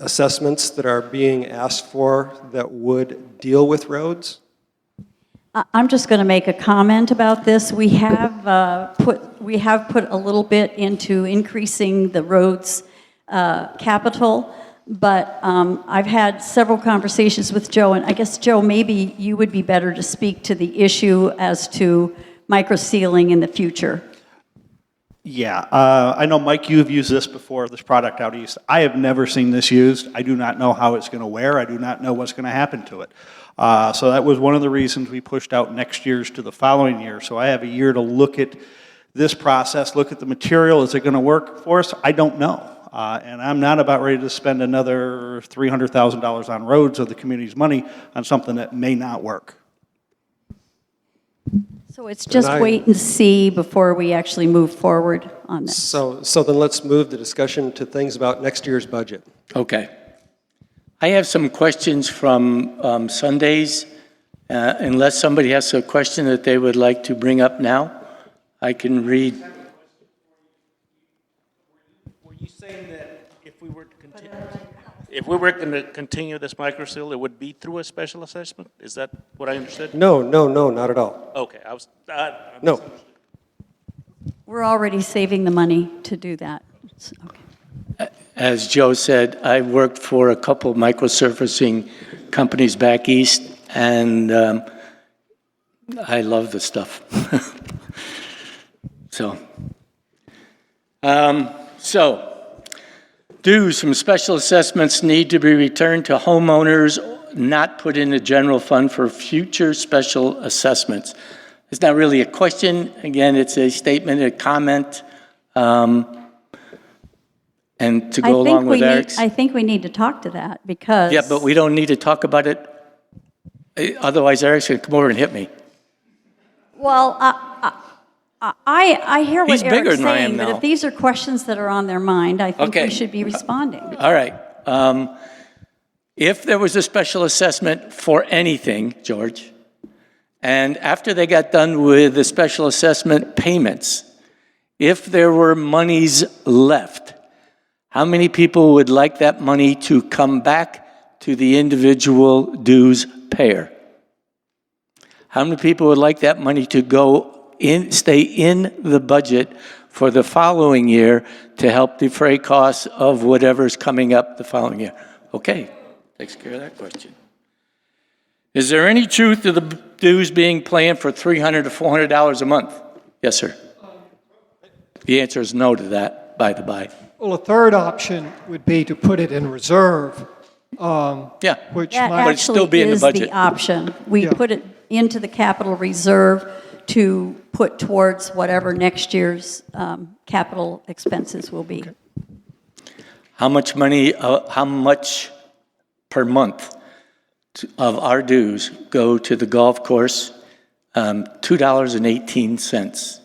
assessments that are being asked for that would deal with roads? I'm just going to make a comment about this. We have put a little bit into increasing the roads capital. But I've had several conversations with Joe, and I guess, Joe, maybe you would be better to speak to the issue as to microsealing in the future. Yeah, I know, Mike, you've used this before, this product out east. I have never seen this used. I do not know how it's going to wear. I do not know what's going to happen to it. So that was one of the reasons we pushed out next year's to the following year. So I have a year to look at this process, look at the material. Is it going to work for us? I don't know. And I'm not about ready to spend another $300,000 on roads of the community's money on something that may not work. So it's just wait and see before we actually move forward on this. So then let's move the discussion to things about next year's budget. Okay. I have some questions from Sundays. Unless somebody has a question that they would like to bring up now, I can read. Were you saying that if we were to continue this microseal, it would be through a special assessment? Is that what I understood? No, not at all. Okay, I was. No. We're already saving the money to do that. Okay. As Joe said, I worked for a couple of microsurfacing companies back east, and I love the stuff. Dues from special assessments need to be returned to homeowners, not put in the general fund for future special assessments. It's not really a question. Again, it's a statement, a comment. And to go along with Eric's. I think we need to talk to that because. Yeah, but we don't need to talk about it. Otherwise, Eric's going to come over and hit me. Well, I hear what He's bigger Eric's than I am saying, but now. if these are questions that are on their mind, I think Okay. we should be responding. All right. If there was a special assessment for anything, George, and after they got done with the special assessment payments, if there were monies left, how many people would like that money to come back to the individual dues payer? How many people would like that money to stay in the budget for the following year to help defray costs of whatever's coming up the following year? Okay, takes care of that question. Is there any truth to the dues being planned for $300 to $400 a month? Yes, sir. The answer is no to that, by the by. Well, a third option would be to put it in reserve. Which That might But it'd still be in the is budget. the option. We put it into the capital reserve to put towards whatever next year's capital expenses will be. How much money, how much per month of our dues go to the golf course? $2.18.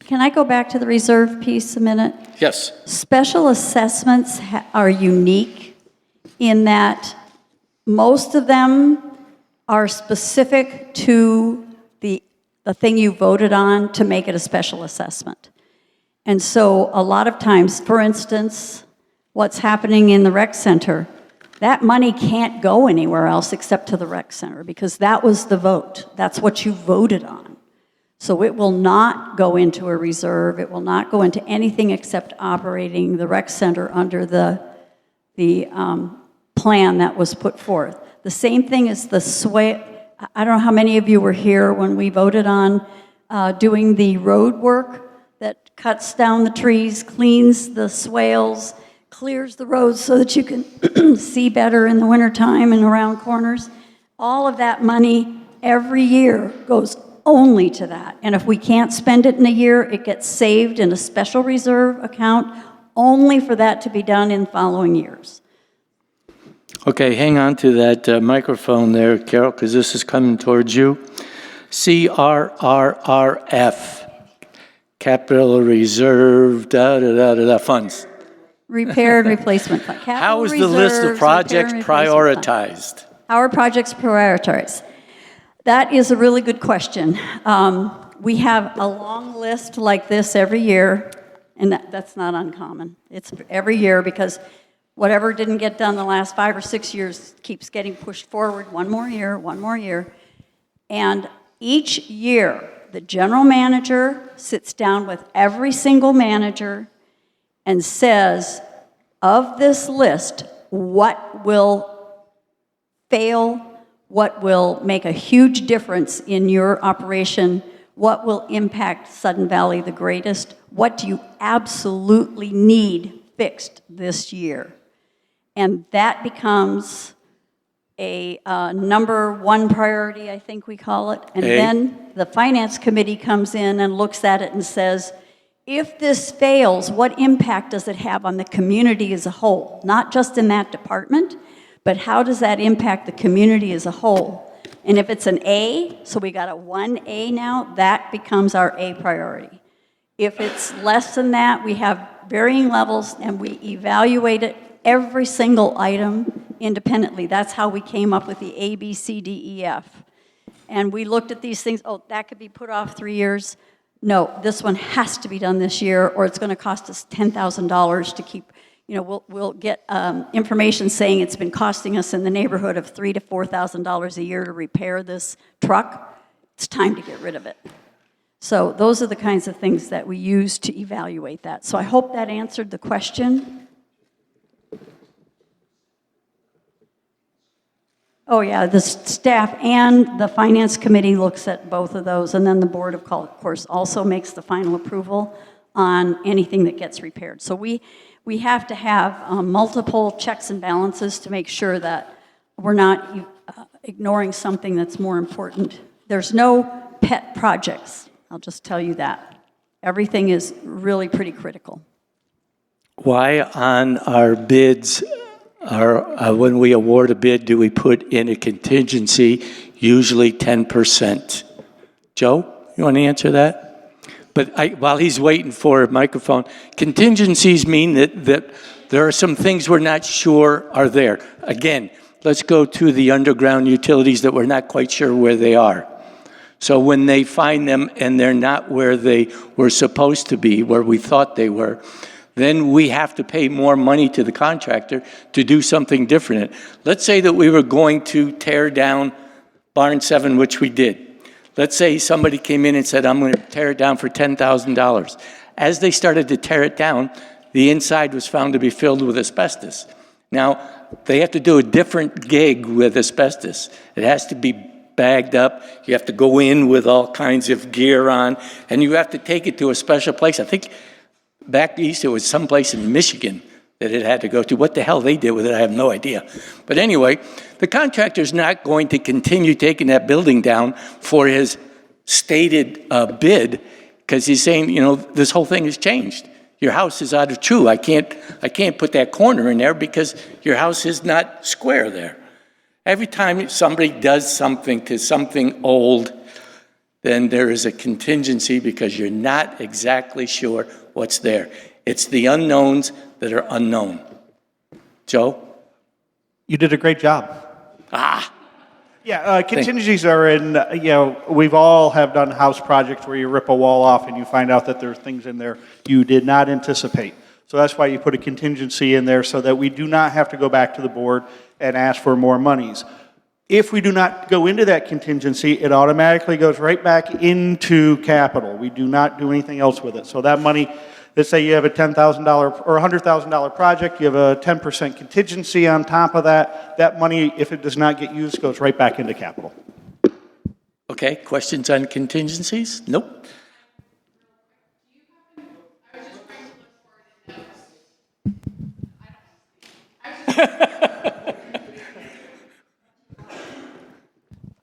Can I go back to the reserve piece a minute? Yes. Special assessments are unique in that most of them are specific to the thing you voted on to make it a special assessment. And so a lot of times, for instance, what's happening in the rec center, that money can't go anywhere else except to the rec center because that was the vote. That's what you voted on. So it will not go into a reserve. It will not go into anything except operating the rec center under the plan that was put forth. The same thing as the swale. I don't know how many of you were here when we voted on doing the road work that cuts down the trees, cleans the swales, clears the roads so that you can see better in the wintertime and around corners. All of that money every year goes only to that. And if we can't spend it in a year, it gets saved in a special reserve account only for that to be done in following years. Okay, hang on to that microphone there, Carol, because this is coming towards you. CRRRF, Capital Reserve, funds. Repair and replacement fund. How is the list of projects prioritized? How are projects prioritized? That is a really good question. We have a long list like this every year, and that's not uncommon. It's every year because whatever didn't get done the last 5 or 6 years keeps getting pushed forward one more year. And each year, the general manager sits down with every single manager and says, of this list, what will fail, what will make a huge difference in your operation, what will impact Sudden Valley the greatest, what do you absolutely need fixed this year? And that becomes a number one priority, I think we call it. And then the Finance Committee comes in and looks at it and says, if this fails, what impact does it have on the community as a whole? Not just in that department, but how does that impact the community as a whole? And if it's an A, so we got a 1A now, that becomes our A priority. If it's less than that, we have varying levels and we evaluate it, every single item independently. That's how we came up with the A, B, C, D, E, F. And we looked at these things, oh, that could be put off 3 years. No, this one has to be done this year or it's going to cost us $10,000 to keep, you know, we'll get information saying it's been costing us in the neighborhood of $3,000 to $4,000 a year to repair this truck. It's time to get rid of it. So those are the kinds of things that we use to evaluate that. So I hope that answered the question. Oh yeah, the staff and the Finance Committee looks at both of those, and then the Board of course also makes the final approval on anything that gets repaired. So we have to have multiple checks and balances to make sure that we're not ignoring something that's more important. There's no pet projects, I'll just tell you that. Everything is really pretty critical. Why on our bids, when we award a bid, do we put in a contingency, usually 10%? Joe, you want to answer that? But while he's waiting for a microphone, contingencies mean that there are some things we're not sure are there. Again, let's go to the underground utilities that we're not quite sure where they are. So when they find them and they're not where they were supposed to be, where we thought they were, then we have to pay more money to the contractor to do something different. Let's say that we were going to tear down Barn 7, which we did. Let's say somebody came in and said, I'm going to tear it down for $10,000. As they started to tear it down, the inside was found to be filled with asbestos. Now, they have to do a different gig with asbestos. It has to be bagged up. You have to go in with all kinds of gear on, and you have to take it to a special place. I think back east, it was someplace in Michigan that it had to go to. What the hell they did with it, I have no idea. But anyway, the contractor's not going to continue taking that building down for his stated bid, because he's saying, you know, this whole thing has changed. Your house is out of true. I can't put that corner in there because your house is not square there. Every time somebody does something to something old, then there is a contingency because you're not exactly sure what's there. It's the unknowns that are unknown. Joe? You did a great job. Yeah, contingencies are in, you know, we've all have done house projects where you rip a wall off and you find out that there's things in there you did not anticipate. So that's why you put a contingency in there so that we do not have to go back to the board and ask for more monies. If we do not go into that contingency, it automatically goes right back into capital. We do not do anything else with it. So that money, let's say you have a $10,000 or $100,000 project, you have a 10% contingency on top of that. That money, if it does not get used, goes right back into capital. Okay, questions on contingencies? Nope.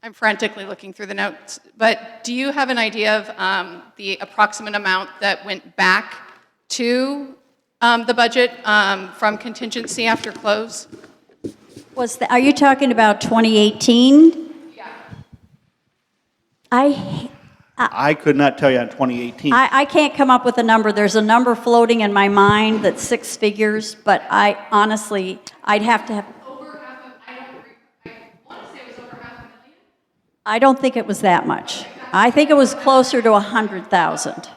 I'm frantically looking through the notes, but do you have an idea of the approximate amount that went back to the budget from contingency after close? Are you talking about 2018? Yeah. I could not tell you on 2018. I can't come up with a number. There's a number floating in my mind that's 6 figures, but I honestly, I'd have to have. I don't think it was that much. I think it was closer to 100,000.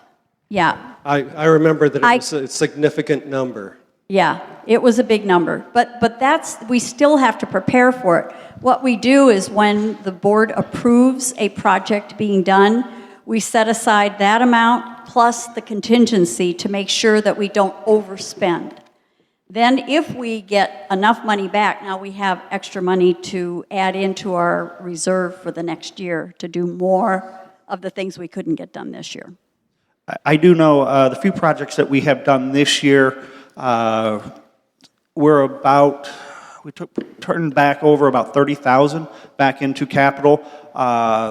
Yeah. I remember that it was a significant number. Yeah, it was a big number. But that's, we still have to prepare for it. What we do is when the board approves a project being done, we set aside that amount plus the contingency to make sure that we don't overspend. Then if we get enough money back, now we have extra money to add into our reserve for the next year to do more of the things we couldn't get done this year. I do know the few projects that we have done this year, we turned back over about 30,000 back into capital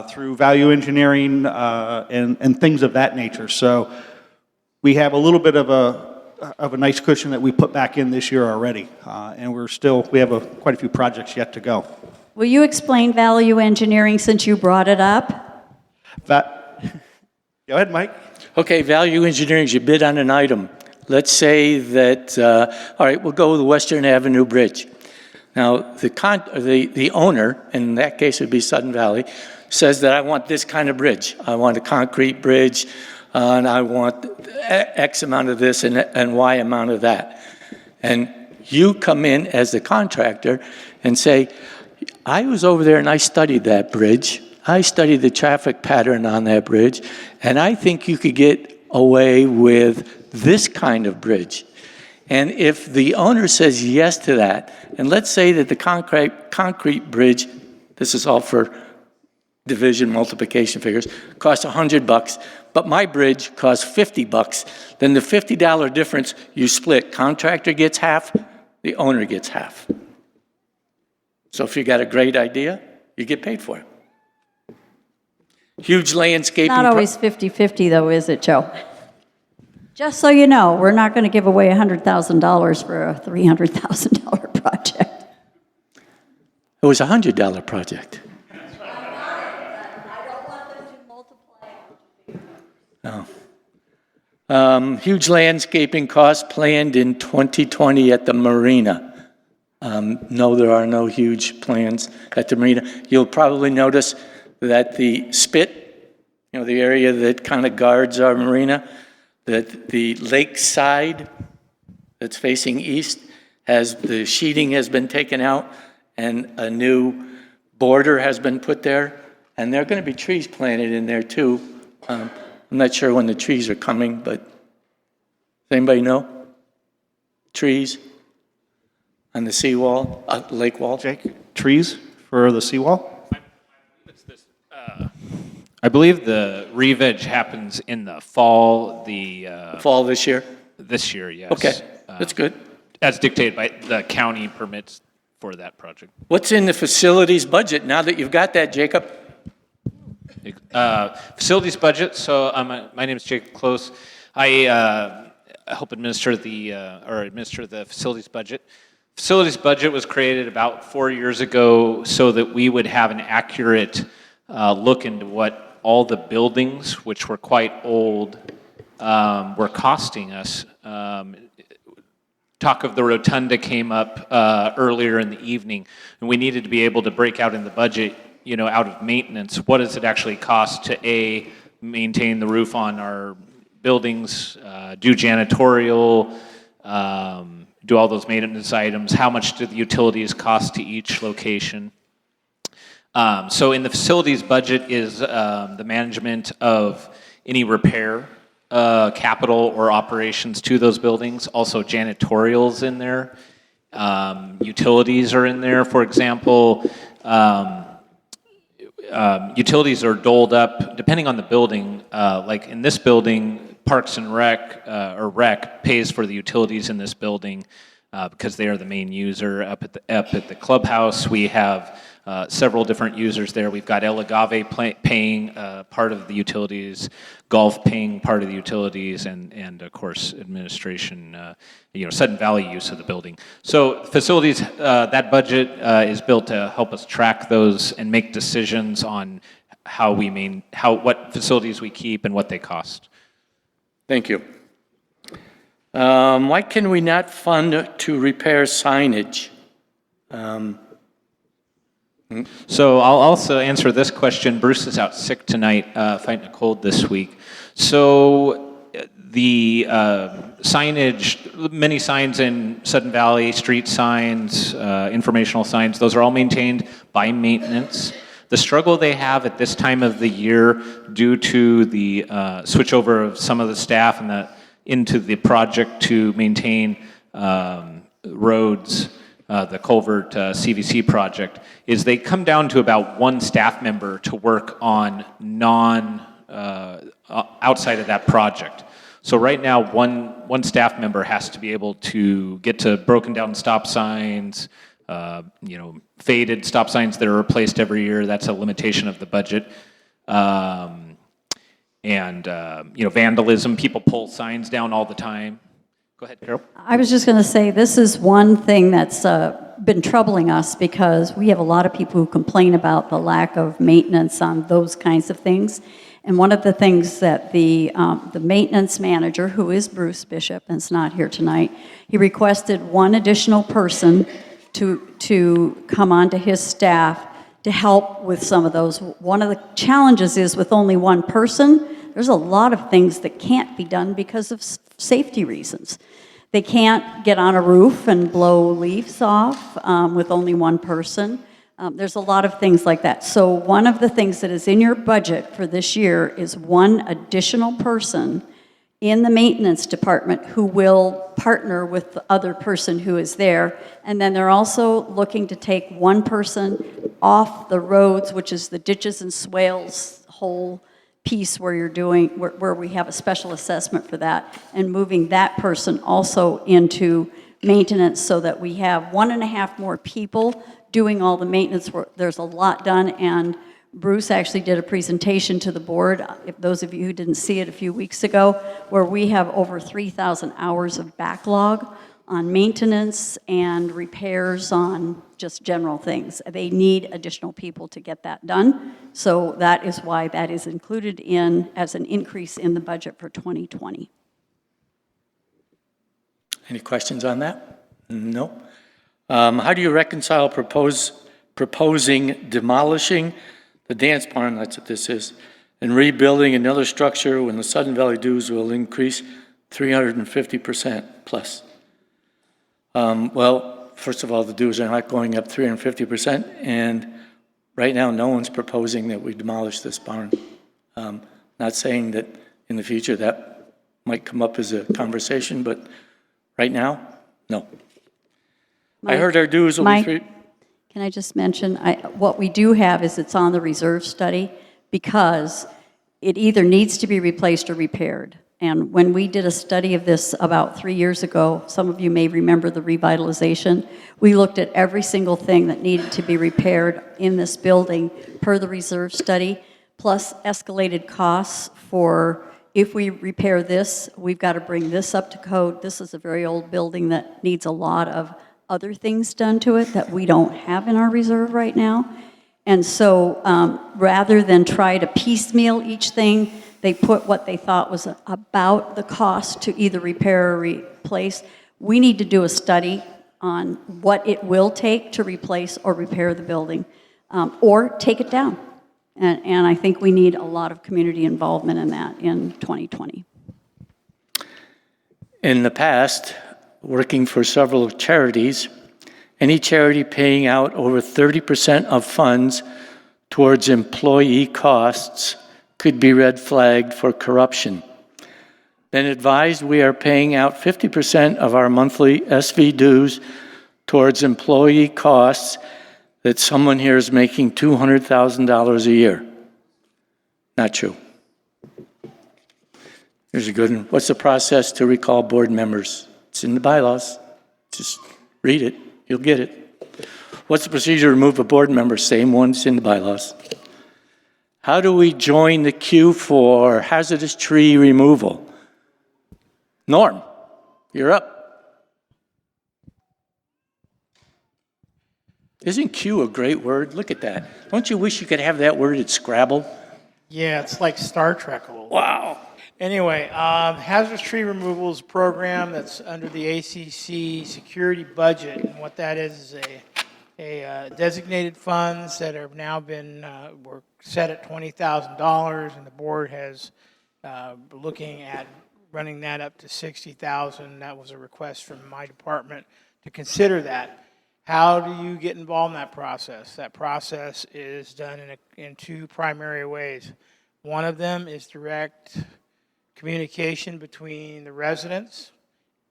through value engineering and things of that nature. So we have a little bit of a nice cushion that we put back in this year already, and we have quite a few projects yet to go. Will you explain value engineering since you brought it up? Go ahead, Mike. Okay, value engineering is you bid on an item. Let's say that, all right, we'll go with the Western Avenue Bridge. Now, the owner, in that case it would be Sudden Valley, says that I want this kind of bridge. I want a concrete bridge, and I want X amount of this and Y amount of that. And you come in as the contractor and say, I was over there and I studied that bridge. I studied the traffic pattern on that bridge, and I think you could get away with this kind of bridge. And if the owner says yes to that, and let's say that the concrete bridge, this is all for division multiplication figures, costs $100, but my bridge costs $50, then the $50 difference you split. Contractor gets half, the owner gets half. So if you got a great idea, you get paid for it. Huge landscaping. Not always 50-50 though, is it, Joe? Just so you know, we're not going to give away $100,000 for a $300,000 project. It was a $100 project. Oh. Huge landscaping costs planned in 2020 at the marina. No, there are no huge plans at the marina. You'll probably notice that the spit, the area that kind of guards our marina, that the lake side that's facing east, the sheeting has been taken out and a new border has been put there, and there are going to be trees planted in there too. I'm not sure when the trees are coming, but does anybody know? Trees on the seawall, lake wall? Jake, trees for the seawall? I believe the re-veg happens in the fall. Fall this year? This year, yes. Okay, that's good. As dictated by the county permits for that project. What's in the facilities budget now that you've got that, Jacob? Facilities budget. So my name is Jacob Close. I help administer the facilities budget. Facilities budget was created about 4 years ago so that we would have an accurate look into what all the buildings, which were quite old, were costing us. Talk of the rotunda came up earlier in the evening, and we needed to be able to break out in the budget, out of maintenance, what does it actually cost to maintain the roof on our buildings, do janitorial, do all those maintenance items, how much do the utilities cost to each location. So in the facilities budget is the management of any repair, capital or operations to those buildings. Also janitorials in there. Utilities are in there. For example, utilities are doled up depending on the building. Like in this building, Parks and Rec, or Rec, pays for the utilities in this building because they are the main user. Up at the clubhouse, we have several different users there. We've got El Agave paying part of the utilities, golf paying part of the utilities, and of course administration, Sudden Valley use of the building. So facilities, that budget is built to help us track those and make decisions on what facilities we keep and what they cost. Thank you. Why can we not fund to repair signage? So I'll also answer this question. Bruce is out sick tonight, fighting a cold this week. So the signage, many signs in Sudden Valley, street signs, informational signs, those are all maintained by maintenance. The struggle they have at this time of the year due to the switchover of some of the staff into the project to maintain roads, the culvert CVC project, is they come down to about one staff member to work on outside of that project. So right now, one staff member has to be able to get to broken down stop signs, faded stop signs that are replaced every year. That's a limitation of the budget. Vandalism, people pull signs down all the time. Go ahead, Carol. I was just going to say, this is one thing that's been troubling us because we have a lot of people who complain about the lack of maintenance on those kinds of things. And one of the things that the maintenance manager, who is Bruce Bishop, and is not here tonight, he requested one additional person to come onto his staff to help with some of those. One of the challenges is with only one person, there's a lot of things that can't be done because of safety reasons. They can't get on a roof and blow leaves off with only one person. There's a lot of things like that. So one of the things that is in your budget for this year is one additional person in the maintenance department who will partner with the other person who is there. And then they're also looking to take one person off the roads, which is the ditches and swales whole piece where where we have a special assessment for that, and moving that person also into maintenance so that we have 1.5 more people doing all the maintenance work. There's a lot done, and Bruce actually did a presentation to the board, if those of you who didn't see it a few weeks ago, where we have over 3,000 hours of backlog on maintenance and repairs on just general things. They need additional people to get that done. So that is why that is included as an increase in the budget for 2020. Any questions on that? No. How do you reconcile proposing demolishing the dance barn, that's what this is, and rebuilding another structure when the Sudden Valley dues will increase 350% plus? Well, first of all, the dues are not going up 350%, and right now no one's proposing that we demolish this barn. Not saying that in the future that might come up as a conversation, but right now, no. I heard our dues will be free. Can I just mention, what we do have is it's on the reserve study because it either needs to be replaced or repaired. And when we did a study of this about 3 years ago, some of you may remember the revitalization, we looked at every single thing that needed to be repaired in this building per the reserve study, plus escalated costs for if we repair this, we've got to bring this up to code. This is a very old building that needs a lot of other things done to it that we don't have in our reserve right now. And so rather than try to piecemeal each thing, they put what they thought was about the cost to either repair or replace. We need to do a study on what it will take to replace or repair the building or take it down. And I think we need a lot of community involvement in that in 2020. In the past, working for several charities, any charity paying out over 30% of funds towards employee costs could be red flagged for corruption. Been advised we are paying out 50% of our monthly SV dues towards employee costs that someone here is making $200,000 a year. Not true. Here's a good one. What's the process to recall board members? It's in the bylaws. Just read it. You'll get it. What's the procedure to remove a board member? Same one's in the bylaws. How do we join the queue for hazardous tree removal? Norm, you're up. Isn't queue a great word? Look at that. Don't you wish you could have that word at Scrabble? Yeah, it's like Star Trek a little. Wow. Anyway, hazardous tree removal is a program that's under the ACC security budget, and what that is a designated funds that have now been were set at $20,000, and the board has looking at running that up to $60,000. That was a request from my department to consider that. How do you get involved in that process? That process is done in two primary ways. One of them is direct communication between the residents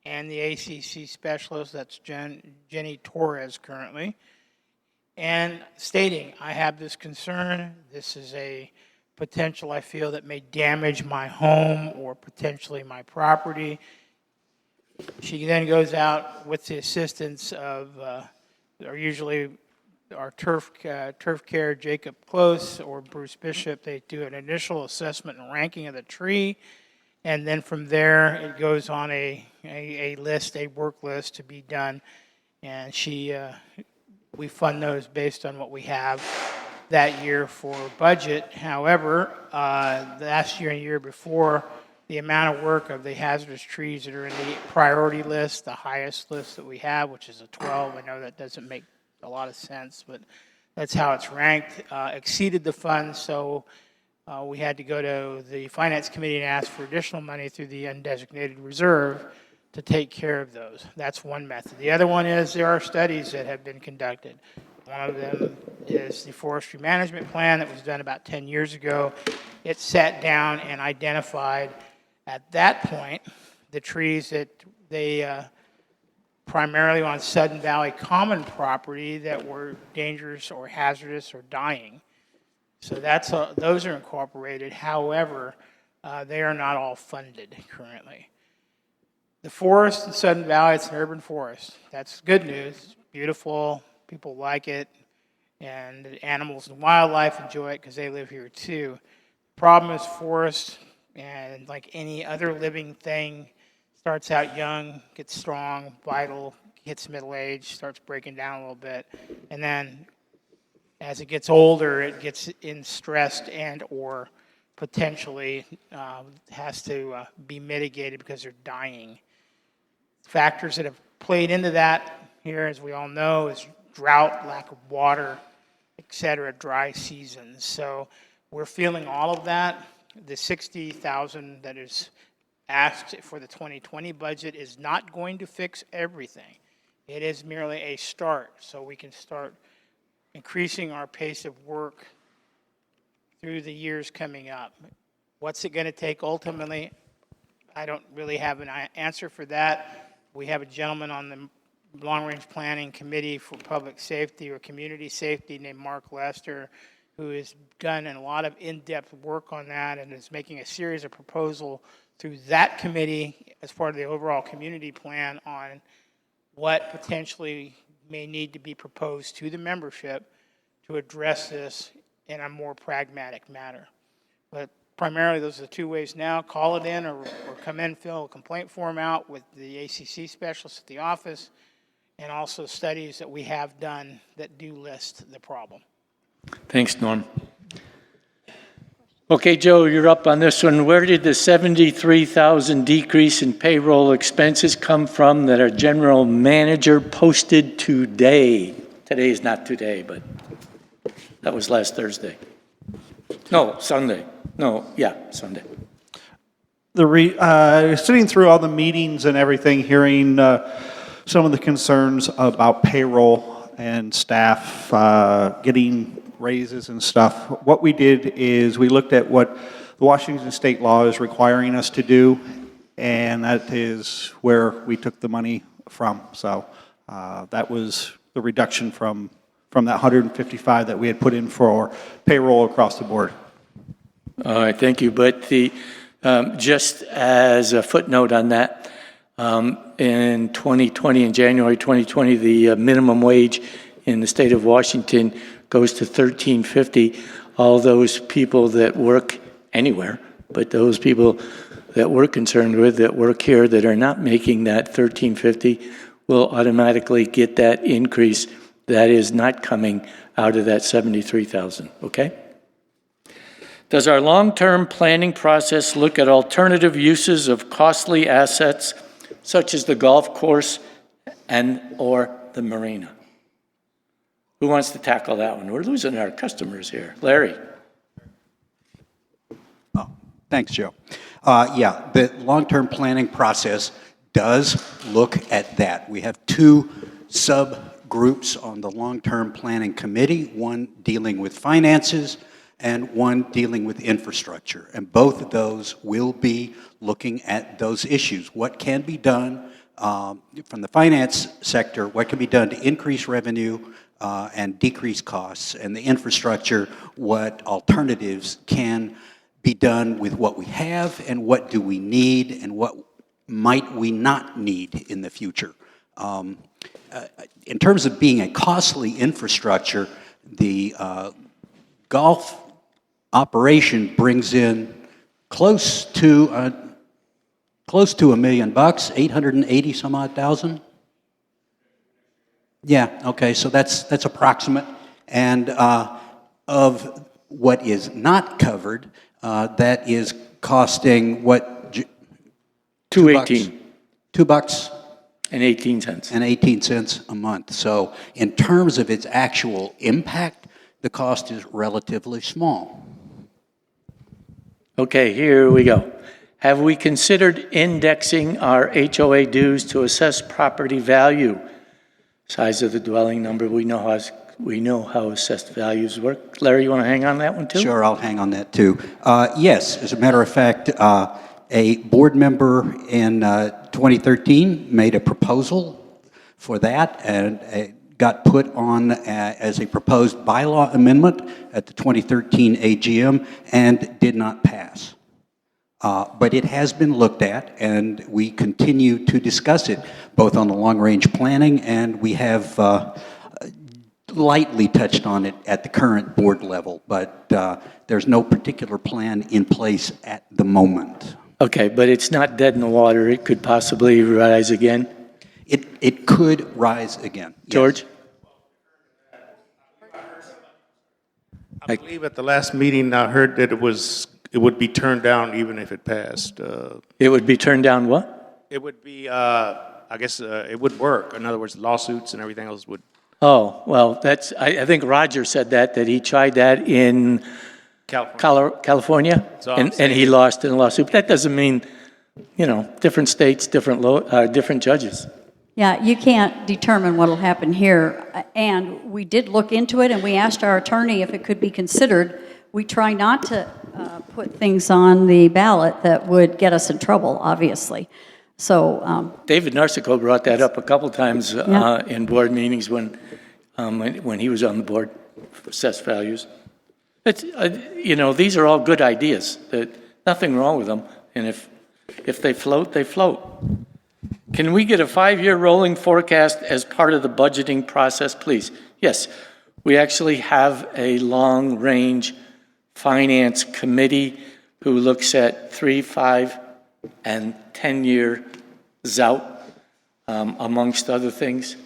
and the ACC specialist, that's Jenny Torres currently, and stating, I have this concern, this is a potential I feel that may damage my home or potentially my property. She then goes out with the assistance of, usually our turf care, Jacob Close or Bruce Bishop. They do an initial assessment and ranking of the tree, and then from there it goes on a work list to be done, and we fund those based on what we have that year for budget. However, last year and year before, the amount of work of the hazardous trees that are in the priority list, the highest list that we have, which is a 12, I know that doesn't make a lot of sense, but that's how it's ranked, exceeded the funds, so we had to go to the Finance Committee and ask for additional money through the undesignated reserve to take care of those. That's one method. The other one is there are studies that have been conducted. One of them is the forestry management plan that was done about 10 years ago. It sat down and identified at that point the trees that they primarily on Sudden Valley Common property that were dangerous or hazardous or dying. So those are incorporated. However, they are not all funded currently. The forest in Sudden Valley, it's an urban forest. That's good news. It's beautiful. People like it. And the animals and wildlife enjoy it because they live here too. The problem is forest, and like any other living thing, starts out young, gets strong, vital, hits middle age, starts breaking down a little bit. And then as it gets older, it gets stressed and or potentially has to be mitigated because they're dying. Factors that have played into that here, as we all know, is drought, lack of water, etc., dry seasons. So we're feeling all of that. The $60,000 that is asked for the 2020 budget is not going to fix everything. It is merely a start, so we can start increasing our pace of work through the years coming up. What's it going to take ultimately? I don't really have an answer for that. We have a gentleman on the Long-Range Planning Committee for Public Safety or Community Safety named Mark Lester, who has done a lot of in-depth work on that and is making a series of proposals through that committee as part of the overall community plan on what potentially may need to be proposed to the membership to address this in a more pragmatic manner. But primarily, those are the two ways now. Call it in or come in, fill a complaint form out with the ACC specialist at the office, and also studies that we have done that do list the problem. Thanks, Norm. Okay, Joe, you're up on this one. Where did the $73,000 decrease in payroll expenses come from that our general manager posted today? Today is not today, but that was last Thursday. No, Sunday. No, yeah, Sunday. Sitting through all the meetings and everything, hearing some of the concerns about payroll and staff getting raises and stuff, what we did is we looked at what the Washington state law is requiring us to do, and that is where we took the money from. So that was the reduction from that 155 that we had put in for payroll across the board. All right, thank you. But just as a footnote on that, in 2020, in January 2020, the minimum wage in the state of Washington goes to $13.50. All those people that work anywhere, but those people that we're concerned with that work here that are not making that $13.50 will automatically get that increase that is not coming out of that $73,000, okay? Does our long-term planning process look at alternative uses of costly assets such as the golf course and or the marina? Who wants to tackle that one? We're losing our customers here. Larry. Thanks, Joe. Yeah, the long-term planning process does look at that. We have two subgroups on the long-term planning committee, one dealing with finances and one dealing with infrastructure. And both of those will be looking at those issues. What can be done from the finance sector, what can be done to increase revenue and decrease costs, and the infrastructure, what alternatives can be done with what we have, and what do we need, and what might we not need in the future. In terms of being a costly infrastructure, the golf operation brings in close to $1 million, 880 some odd thousand. Yeah, okay, so that's approximate. And of what is not covered, that is costing what? $2.18. $2 and 18 cents. And 18 cents a month. So in terms of its actual impact, the cost is relatively small. Okay, here we go. Have we considered indexing our HOA dues to assess property value? Size of the dwelling number, we know how assessed values work. Larry, you want to hang on that one too? Sure, I'll hang on that too. Yes, as a matter of fact, a board member in 2013 made a proposal for that, and it got put on as a proposed bylaw amendment at the 2013 AGM and did not pass. But it has been looked at, and we continue to discuss it, both on the long-range planning, and we have lightly touched on it at the current board level, but there's no particular plan in place at the moment. Okay, but it's not dead in the water. It could possibly rise again? It could rise again. George? I believe at the last meeting, I heard that it would be turned down even if it passed. It would be turned down what? It would be, I guess, it would work. In other words, lawsuits and everything else would. Oh, well, I think Roger said that he tried that in California, and he lost in a lawsuit. But that doesn't mean, different states, different judges. Yeah, you can't determine what will happen here. And we did look into it, and we asked our attorney if it could be considered. We try not to put things on the ballot that would get us in trouble, obviously. So David Narcico brought that up a couple times Yeah. in board meetings when he was on the board for assessed values. It's, these are all good ideas. Nothing wrong with them. And if they float, they float. Can we get a 5-year rolling forecast as part of the budgeting process, please? Yes, we actually have a long-range finance committee who looks at 3, 5, and 10-year out, amongst other things.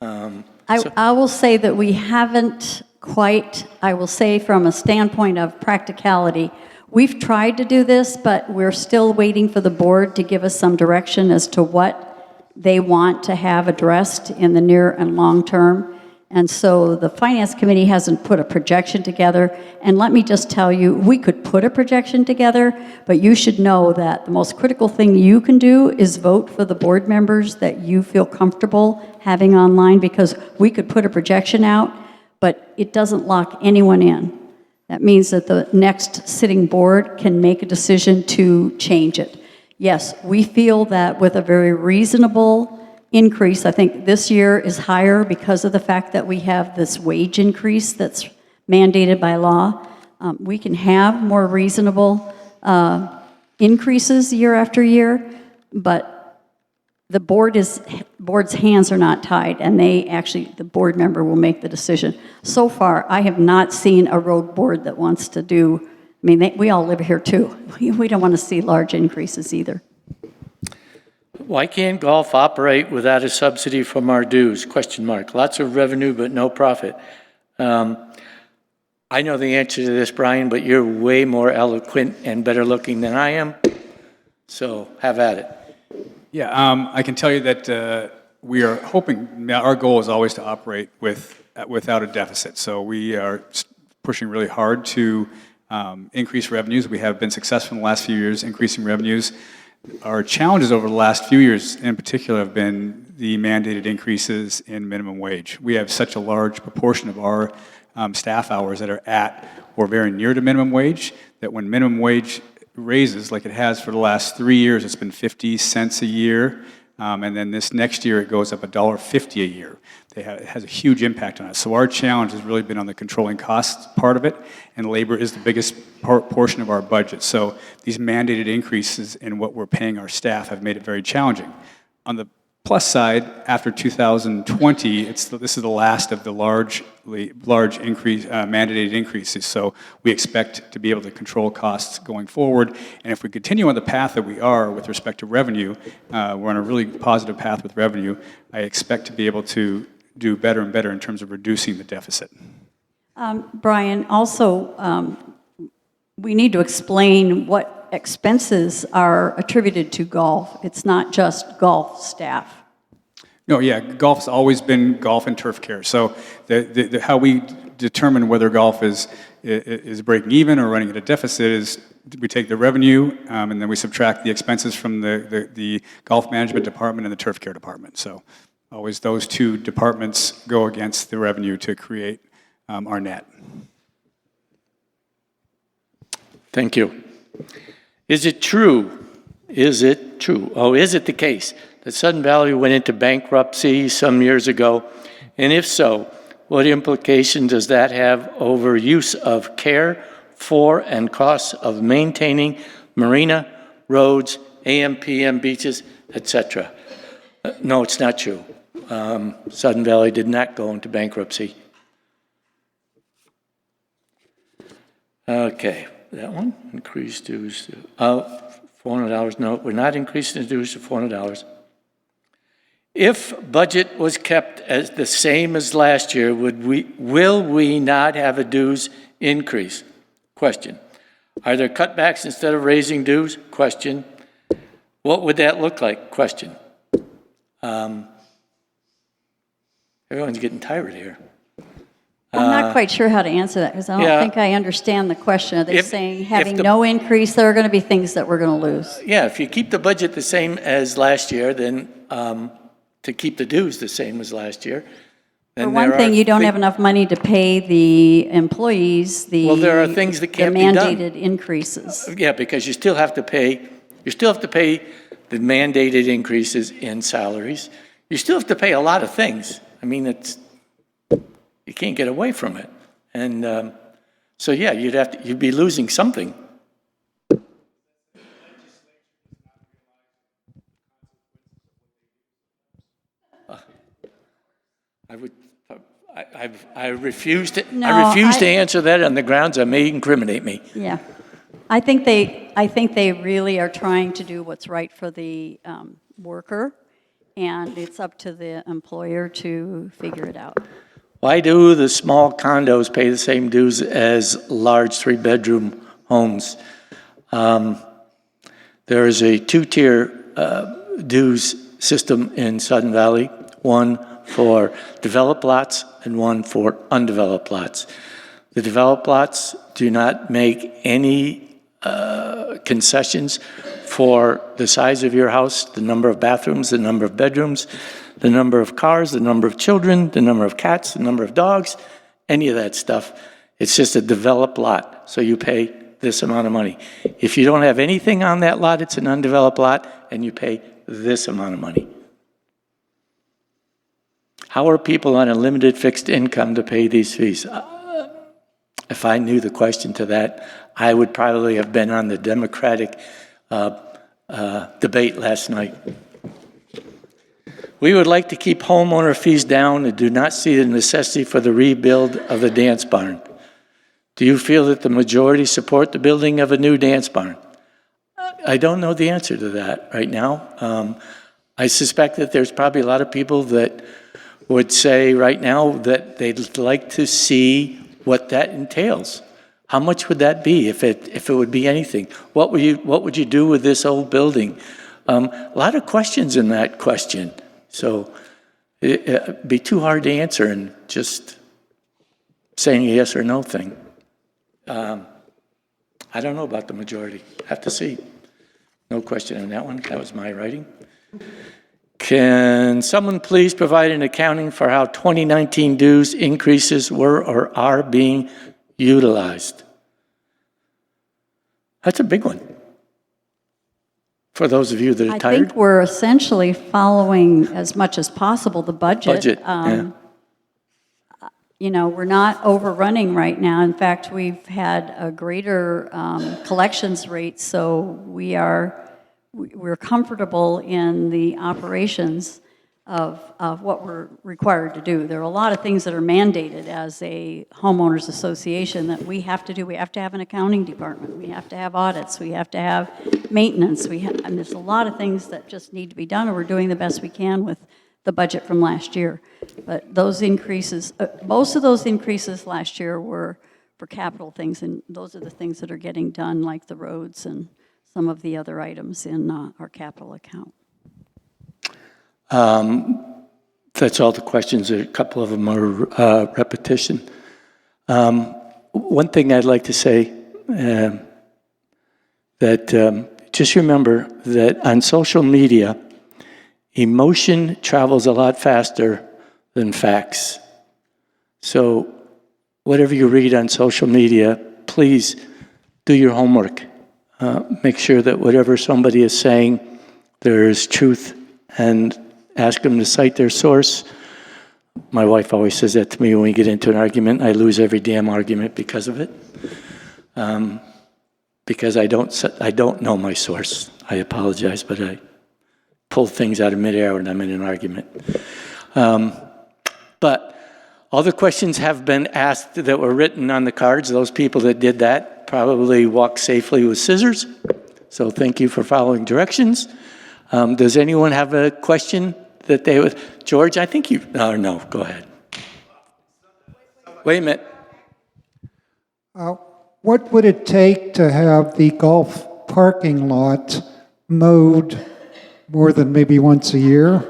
I will say that we haven't quite, I will say from a standpoint of practicality, we've tried to do this, but we're still waiting for the board to give us some direction as to what they want to have addressed in the near and long term. And so the Finance Committee hasn't put a projection together. And let me just tell you, we could put a projection together, but you should know that the most critical thing you can do is vote for the board members that you feel comfortable having online, because we could put a projection out, but it doesn't lock anyone in. That means that the next sitting board can make a decision to change it. Yes, we feel that with a very reasonable increase, I think this year is higher because of the fact that we have this wage increase that's mandated by law. We can have more reasonable increases year after year, but the board's hands are not tied, and the board member will make the decision. So far, I have not seen a road board that wants to do, we all live here too. We don't want to see large increases either. Why can't golf operate without a subsidy from our dues? Question mark. Lots of revenue, but no profit. I know the answer to this, Brian, but you're way more eloquent and better looking than I am. So have at it. Yeah, I can tell you that we are hoping, our goal is always to operate without a deficit. So we are pushing really hard to increase revenues. We have been successful in the last few years increasing revenues. Our challenges over the last few years in particular have been the mandated increases in minimum wage. We have such a large proportion of our staff hours that are at or very near to minimum wage that when minimum wage raises, like it has for the last 3 years, it's been 50 cents a year. And then this next year, it goes up $1.50 a year. It has a huge impact on us. So our challenge has really been on the controlling costs part of it, and labor is the biggest portion of our budget. So these mandated increases in what we're paying our staff have made it very challenging. On the plus side, after 2020, this is the last of the large increase, mandated increases. So we expect to be able to control costs going forward. And if we continue on the path that we are with respect to revenue, we're on a really positive path with revenue. I expect to be able to do better and better in terms of reducing the deficit. Brian, also, we need to explain what expenses are attributed to golf. It's not just golf staff. No, yeah, golf's always been golf and turf care. So how we determine whether golf is breaking even or running at a deficit is we take the revenue and then we subtract the expenses from the golf management department and the turf care department. So always those two departments go against the revenue to create our net. Thank you. Is it true? Is it true? Oh, is it the case that Sudden Valley went into bankruptcy some years ago? And if so, what implication does that have over use of care for and costs of maintaining marina, roads, AM/PM beaches, etc.? No, it's not true. Sudden Valley did not go into bankruptcy. Okay. That one, increased dues, $400. No, we're not increasing the dues to $400. If budget was kept as the same as last year, will we not have a dues increase? Question. Are there cutbacks instead of raising dues? Question. What would that look like? Question. Everyone's getting tired here. I'm not quite sure how to answer that because I don't think I understand the question. Are they saying having no increase, there are going to be things that we're going to lose? Yeah, if you keep the budget the same as last year, then to keep the dues the same as last year, then for one thing, you don't have enough money to pay the employees there are things that can't be done. Mandated increases. Yeah, because you still have to pay the mandated increases in salaries. You still have to pay a lot of things. I mean, you can't get away from it. And so, yeah, you'd be losing something. I refuse to answer that on the grounds that may incriminate me. Yeah. I think they really are trying to do what's right for the worker, and it's up to the employer to figure it out. Why do the small condos pay the same dues as large 3-bedroom homes? There is a 2-tier dues system in Sudden Valley, one for developed lots and one for undeveloped lots. The developed lots do not make any concessions for the size of your house, the number of bathrooms, the number of bedrooms, the number of cars, the number of children, the number of cats, the number of dogs, any of that stuff. It's just a developed lot, so you pay this amount of money. If you don't have anything on that lot, it's an undeveloped lot, and you pay this amount of money. How are people on a limited fixed income to pay these fees? If I knew the question to that, I would probably have been on the Democratic debate last night. We would like to keep homeowner fees down and do not see the necessity for the rebuild of the dance barn. Do you feel that the majority support the building of a new dance barn? I don't know the answer to that right now. I suspect that there's probably a lot of people that would say right now that they'd like to see what that entails. How much would that be if it would be anything? What would you do with this old building? A lot of questions in that question. So it'd be too hard to answer and just saying a yes or no thing. I don't know about the majority. Have to see. No question on that one. That was my writing. Can someone please provide an accounting for how 2019 dues increases were or are being utilized? That's a big one. For those of you that are I tired. think we're essentially following as much as possible the budget. Budget, yeah. You know, we're not overrunning right now. In fact, we've had a greater collections rate, so we're comfortable in the operations of what we're required to do. There are a lot of things that are mandated as a homeowners association that we have to do. We have to have an accounting department. We have to have audits. We have to have maintenance. And there's a lot of things that just need to be done, and we're doing the best we can with the budget from last year. But those increases, most of those increases last year were for capital things, and those are the things that are getting done, like the roads and some of the other items in our capital account. That's all the questions. A couple of them are repetition. One thing I'd like to say, that just remember that on social media, emotion travels a lot faster than facts. So whatever you read on social media, please do your homework. Make sure that whatever somebody is saying, there is truth, and ask them to cite their source. My wife always says that to me when we get into an argument. I lose every damn argument because of it. Because I don't know my source. I apologize, but I pull things out of midair when I'm in an argument. But all the questions have been asked that were written on the cards. Those people that did that probably walked safely with scissors. So thank you for following directions. Does anyone have a question that they would? George, I think you, no, go ahead. Wait a minute. What would it take to have the golf parking lot mowed more than maybe once a year?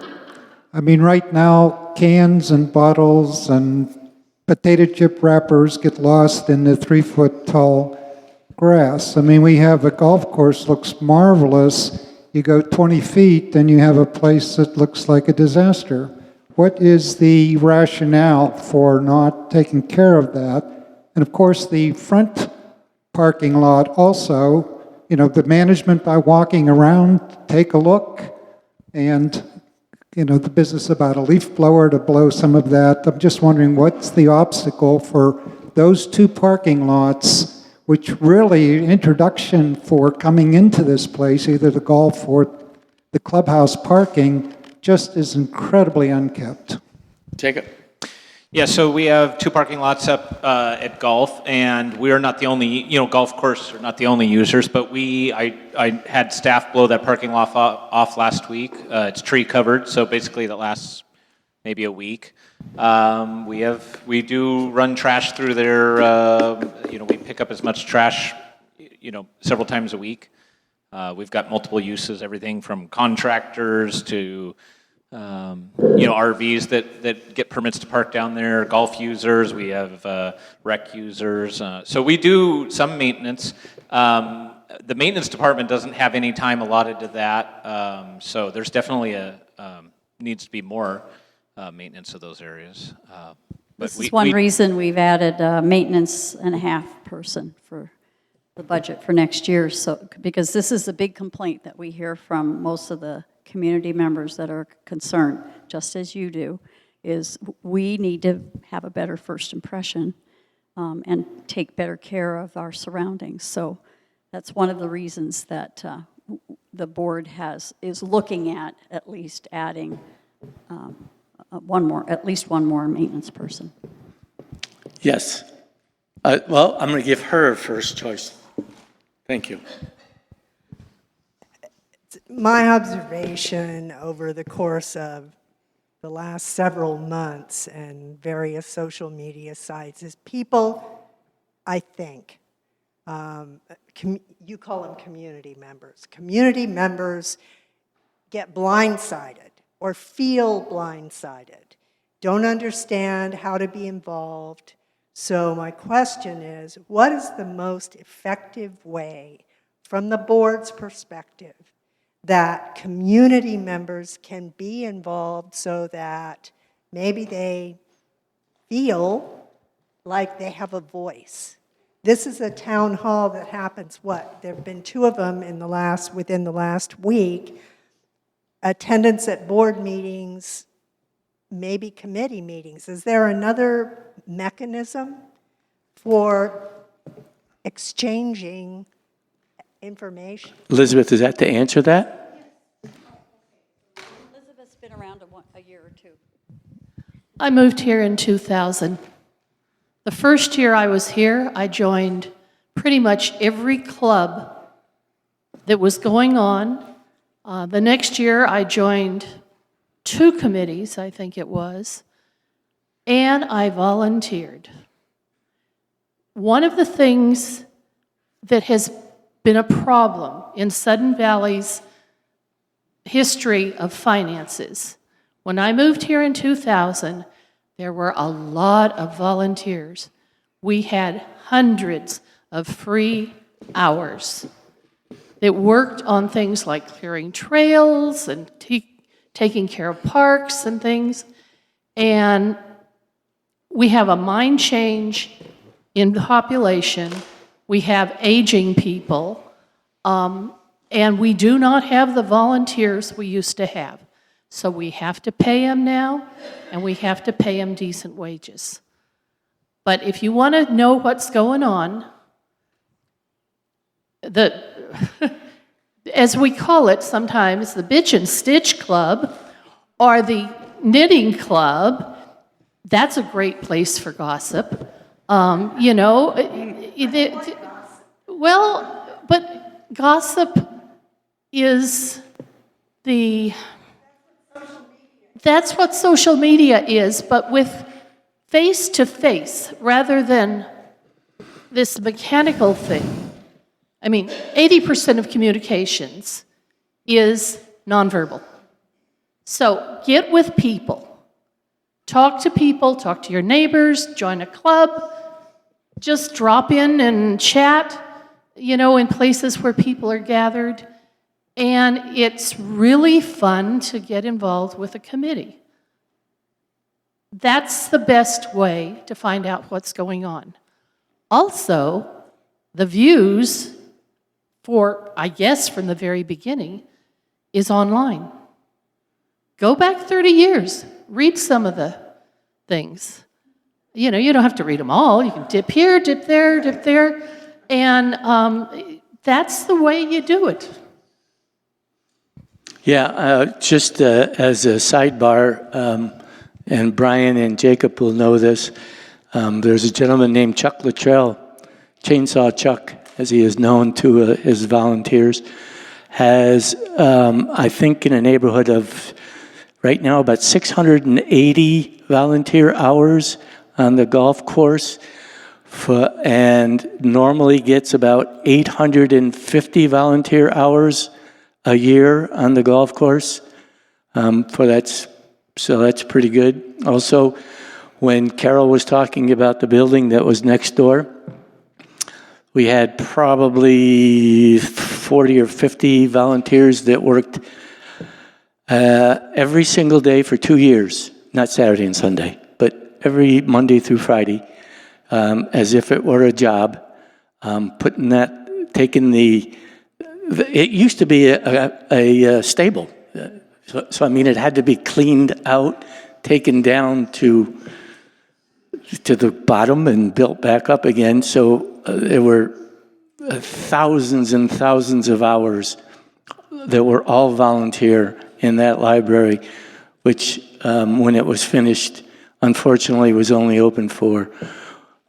I mean, right now, cans and bottles and potato chip wrappers get lost in the 3-foot tall grass. I mean, we have a golf course looks marvelous. You go 20 feet, and you have a place that looks like a disaster. What is the rationale for not taking care of that? And of course, the front parking lot also, you know, the management by walking around, take a look, and, you know, the business about a leaf blower to blow some of that. I'm just wondering what's the obstacle for those two parking lots, which really introduction for coming into this place, either the golf or the clubhouse parking, just is incredibly unkept. Jacob. Yeah, so we have two parking lots up at golf, and we are not the only, golf course are not the only users, but I had staff blow that parking lot off last week. It's tree covered, so basically that lasts maybe a week. We do run trash through there. We pick up as much trash, several times a week. We've got multiple uses, everything from contractors to RVs that get permits to park down there, golf users, we have rec users. So we do some maintenance. The maintenance department doesn't have any time allotted to that, so there's definitely needs to be more maintenance of those areas. This is one reason we've added a maintenance and a half person for the budget for next year. So, because this is a big complaint that we hear from most of the community members that are concerned, just as you do, is we need to have a better first impression and take better care of our surroundings. So that's one of the reasons that the board is looking at least adding at least one more maintenance person. Yes. Well, I'm going to give her first choice. Thank you. My observation over the course of the last several months and various social media sites is people, I think, you call them community members. Community members get blindsided or feel blindsided, don't understand how to be involved. So my question is, what is the most effective way, from the board's perspective, that community members can be involved so that maybe they feel like they have a voice? This is a town hall that happens, there have been 2 of them within the last week. Attendance at board meetings, maybe committee meetings. Is there another mechanism for exchanging information? Elizabeth, is that to answer that? Elizabeth's been around a year or 2. I moved here in 2000. The first year I was here, I joined pretty much every club that was going on. The next year, I joined 2 committees, I think it was, and I volunteered. One of the things that has been a problem in Sudden Valley's history of finances, when I moved here in 2000, there were a lot of volunteers. We had hundreds of free hours that worked on things like clearing trails and taking care of parks and things. And we have a mind change in the population. We have aging people. And we do not have the volunteers we used to have. So we have to pay them now, and we have to pay them decent wages. But if you want to know what's going on, as we call it sometimes, the Bitch and Stitch Club or the Knitting Club, that's a great place for gossip. You know, well, but gossip is that's what social media is, but with face-to-face rather than this mechanical thing. I mean, 80% of communications is nonverbal. So get with people. Talk to people, talk to your neighbors, join a club, just drop in and chat, you know, in places where people are gathered. And it's really fun to get involved with a committee. That's the best way to find out what's going on. Also, the views for, I guess, from the very beginning, is online. Go back 30 years, read some of the things. You know, you don't have to read them all. You can dip here, dip there, and that's the way you do it. Yeah, just as a sidebar, and Brian and Jacob will know this, there's a gentleman named Chuck Luttrell, Chainsaw Chuck, as he is known to his volunteers, has, I think, in a neighborhood of, right now, about 680 volunteer hours on the golf course, and normally gets about 850 volunteer hours a year on the golf course. So that's pretty good. Also, when Carol was talking about the building that was next door, we had probably 40 or 50 volunteers that worked every single day for 2 years, not Saturday and Sunday, but every Monday through Friday, as if it were a job, taking it used to be a stable. So, I mean, it had to be cleaned out, taken down to the bottom and built back up again. So there were thousands and thousands of hours that were all volunteer in that library, which when it was finished, unfortunately was only open for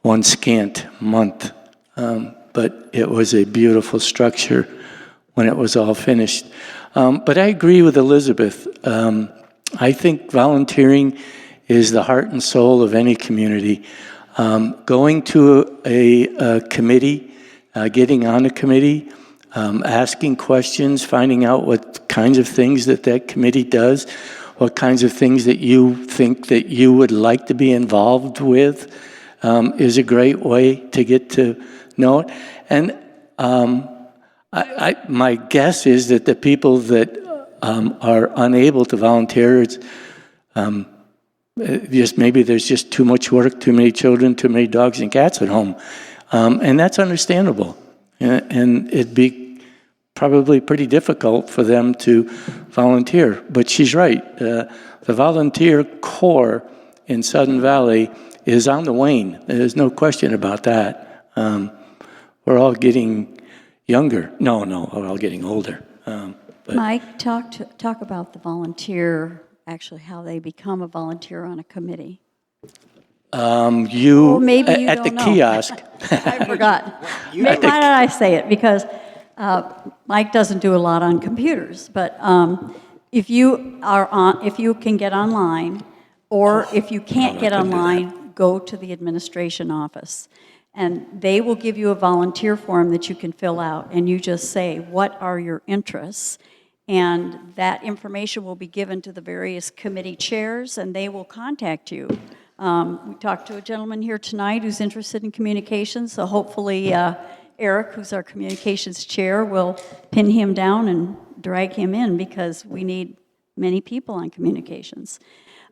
one scant month. But it was a beautiful structure when it was all finished. But I agree with Elizabeth. I think volunteering is the heart and soul of any community. Going to a committee, getting on a committee, asking questions, finding out what kinds of things that committee does, what kinds of things that you think that you would like to be involved with, is a great way to get to know it. And my guess is that the people that are unable to volunteer, it's just maybe there's just too much work, too many children, too many dogs and cats at home. And that's understandable. And it'd be probably pretty difficult for them to volunteer. But she's right. The volunteer core in Sudden Valley is on the wane. There's no question about that. We're all getting younger. No, we're all getting older. Mike, talk about the volunteer, actually how they become a volunteer on a committee. Maybe you at don't the know. kiosk. I forgot. Why did I say it? Because Mike doesn't do a lot on computers, but if you can get online, or if you can't get online, go to the administration office. And they will give you a volunteer form that you can fill out, and you just say, what are your interests? And that information will be given to the various committee chairs, and they will contact you. We talked to a gentleman here tonight who's interested in communications, so hopefully Eric, who's our communications chair, will pin him down and drag him in, because we need many people on communications.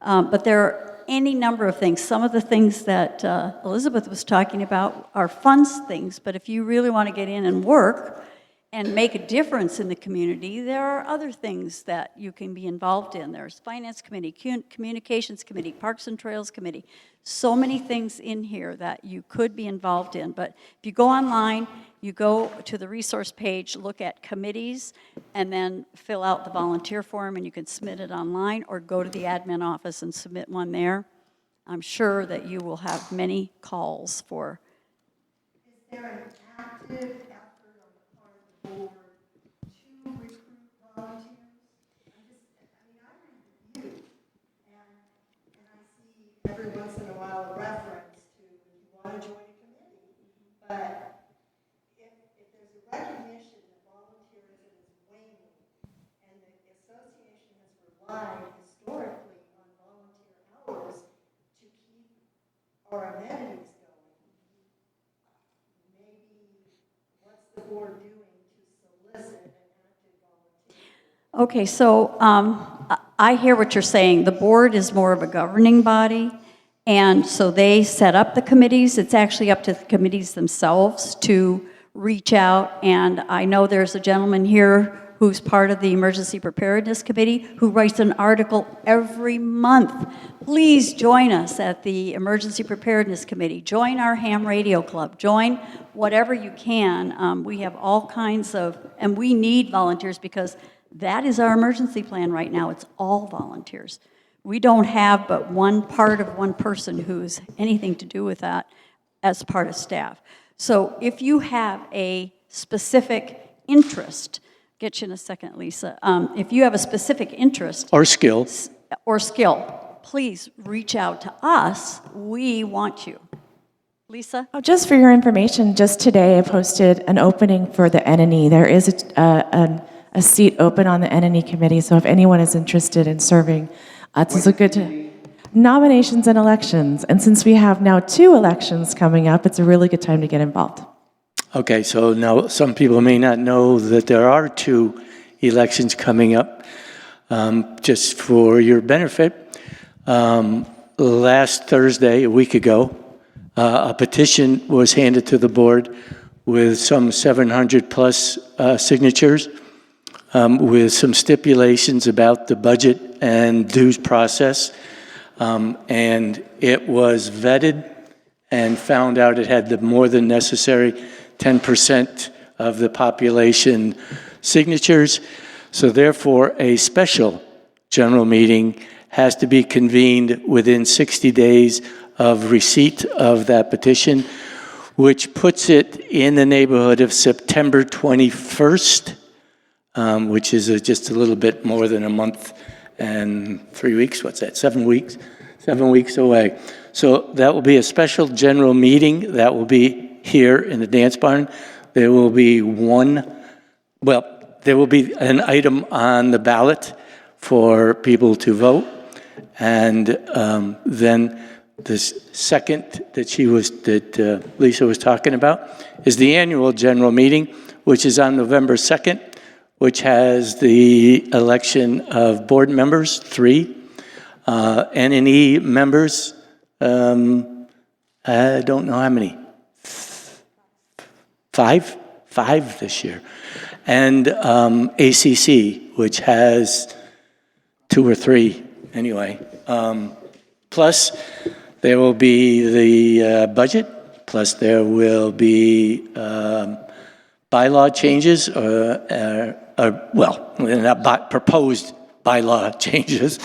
But there are any number of things. Some of the things that Elizabeth was talking about are fun things, but if you really want to get in and work and make a difference in the community, there are other things that you can be involved in. There's Finance Committee, Communications Committee, Parks and Trails Committee, so many things in here that you could be involved in. But if you go online, you go to the resource page, look at committees, and then fill out the volunteer form, and you can submit it online, or go to the admin office and submit one there. I'm sure that you will have many calls for. Is there an active effort on the part of the board to recruit volunteers? I read the View, and I see every once in a while a reference to, if you want to join a committee, but if there's a recognition that volunteerism is waning, and the association has relied historically on volunteer hours to keep our amenities going, maybe what's the board doing to solicit an active volunteer? Okay, so I hear what you're saying. The board is more of a governing body, and so they set up the committees. It's actually up to the committees themselves to reach out, and I know there's a gentleman here who's part of the Emergency Preparedness Committee who writes an article every month. Please join us at the Emergency Preparedness Committee. Join our ham radio club. Join whatever you can. We have all kinds of, and we need volunteers, because that is our emergency plan right now. It's all volunteers. We don't have but one part of one person who's anything to do with that as part of staff. So if you have a specific interest, get you in a second, Lisa. If you have a specific interest Or skill. Please reach out to us. We want you. Lisa? Oh, just for your information, just today I posted an opening for the NNE. There is a seat open on the NNE committee, so if anyone is interested in serving, it's a good nominations and elections. And since we have now 2 elections coming up, it's a really good time to get involved. Okay, so now some people may not know that there are 2 elections coming up. Just for your benefit, last Thursday, a week ago, a petition was handed to the board with some 700 plus signatures, with some stipulations about the budget and dues process. And it was vetted and found out it had the more than necessary 10% of the population signatures. So therefore, a special general meeting has to be convened within 60 days of receipt of that petition, which puts it in the neighborhood of September 21st, which is just a little bit more than a month and 3 weeks. What's that, 7 weeks? 7 weeks away. So that will be a special general meeting that will be here in the dance barn. There will be there will be an item on the ballot for people to vote. And then the second that Lisa was talking about is the annual general meeting, which is on November 2nd, which has the election of board members, 3, NNE members, I don't know how many, five this year. And ACC, which has 2 or 3 anyway. Plus, there will be the budget, plus there will be bylaw changes, proposed bylaw changes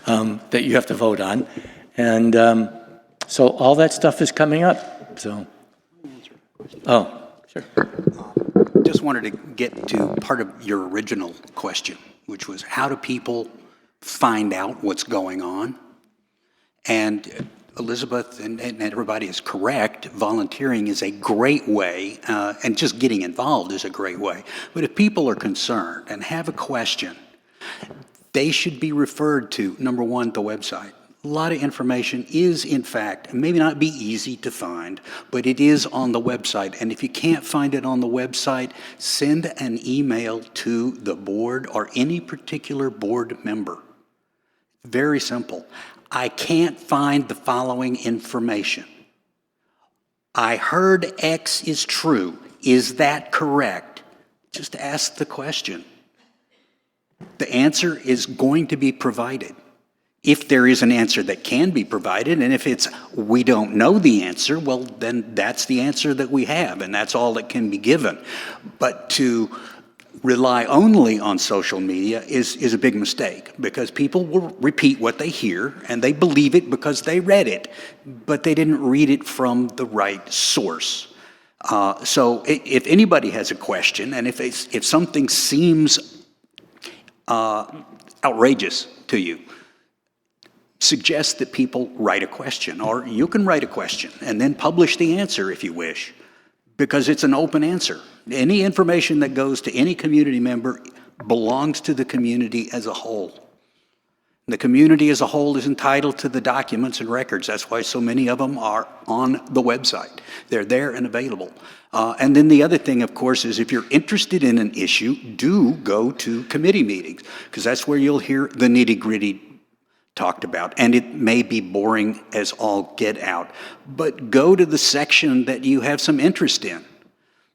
that you have to vote on. And so all that stuff is coming up, so. Oh, sure. Just wanted to get to part of your original question, which was how do people find out what's going on? And Elizabeth and everybody is correct. Volunteering is a great way, and just getting involved is a great way. But if people are concerned and have a question, they should be referred to, number one, the website. A lot of information is, in fact, maybe not be easy to find, but it is on the website. And if you can't find it on the website, send an email to the board or any particular board member. Very simple. I can't find the following information. I heard X is true. Is that correct? Just ask the question. The answer is going to be provided. If there is an answer that can be provided, and if it's we don't know the answer, well, then that's the answer that we have, and that's all that can be given. But to rely only on social media is a big mistake, because people will repeat what they hear, and they believe it because they read it, but they didn't read it from the right source. So if anybody has a question, and if something seems outrageous to you, suggest that people write a question, or you can write a question and then publish the answer if you wish, because it's an open answer. Any information that goes to any community member belongs to the community as a whole. The community as a whole is entitled to the documents and records. That's why so many of them are on the website. They're there and available. And then the other thing, of course, is if you're interested in an issue, do go to committee meetings, because that's where you'll hear the nitty-gritty talked about. And it may be boring as all get out, but go to the section that you have some interest in.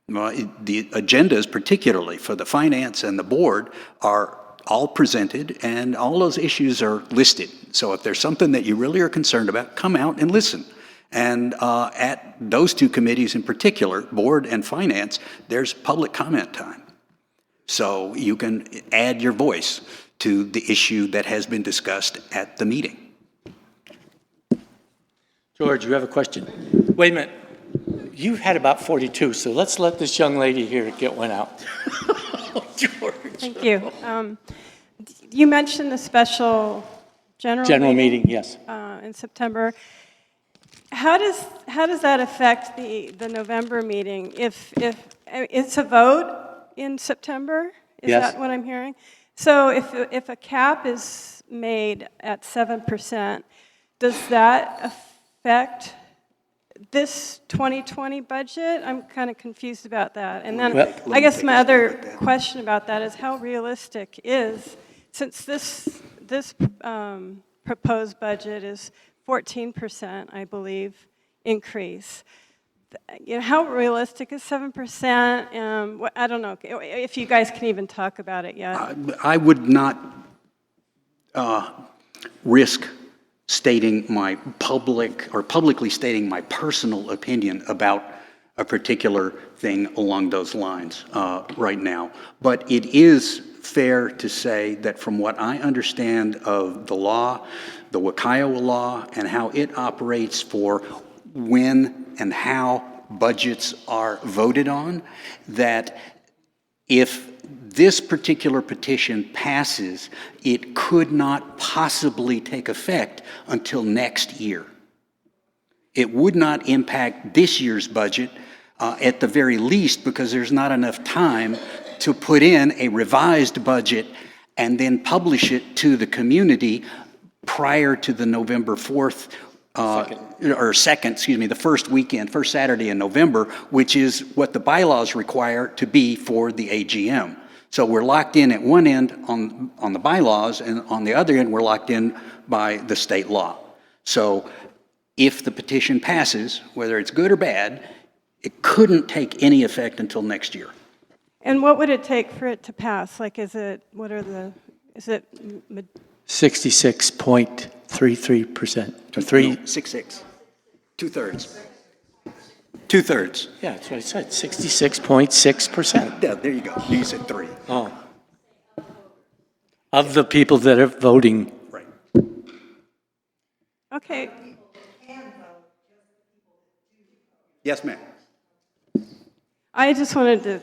The agendas, particularly for the finance and the board, are all presented, and all those issues are listed. So if there's something that you really are concerned about, come out and listen. And at those 2 committees in particular, board and finance, there's public comment time. So you can add your voice to the issue that has been discussed at the meeting. George, you have a question? Wait a minute. You've had about 42, so let's let this young lady here get one out. George. Thank you. You mentioned the special general meeting, yes. In September. How does that affect the November meeting? If it's a vote in September, is Yes. that what I'm hearing? So if a cap is made at 7%, does that affect this 2020 budget? I'm kind of confused about that. And then I guess my other question about that is how realistic is, since this proposed budget is 14%, I believe, increase. How realistic is 7%? I don't know if you guys can even talk about it yet. I would not risk stating my publicly stating my personal opinion about a particular thing along those lines right now. But it is fair to say that from what I understand of the law, the Wakaiowa law, and how it operates for when and how budgets are voted on, that if this particular petition passes, it could not possibly take effect until next year. It would not impact this year's budget at the very least, because there's not enough time to put in a revised budget and then publish it to the community prior to the November 4th the first Saturday in November, which is what the bylaws require to be for the AGM. So we're locked in at one end on the bylaws, and on the other end, we're locked in by the state law. So if the petition passes, whether it's good or bad, It couldn't take any effect until next year. And what would it take for it to pass? Like, is it 66.33%. Or three. 6.6. Two-thirds. Two-thirds. Yeah, that's what I said, 66.6%. Yeah, there you go. You said 3. Oh. Of the people that are voting. Right. Okay. Yes, ma'am. I just wanted to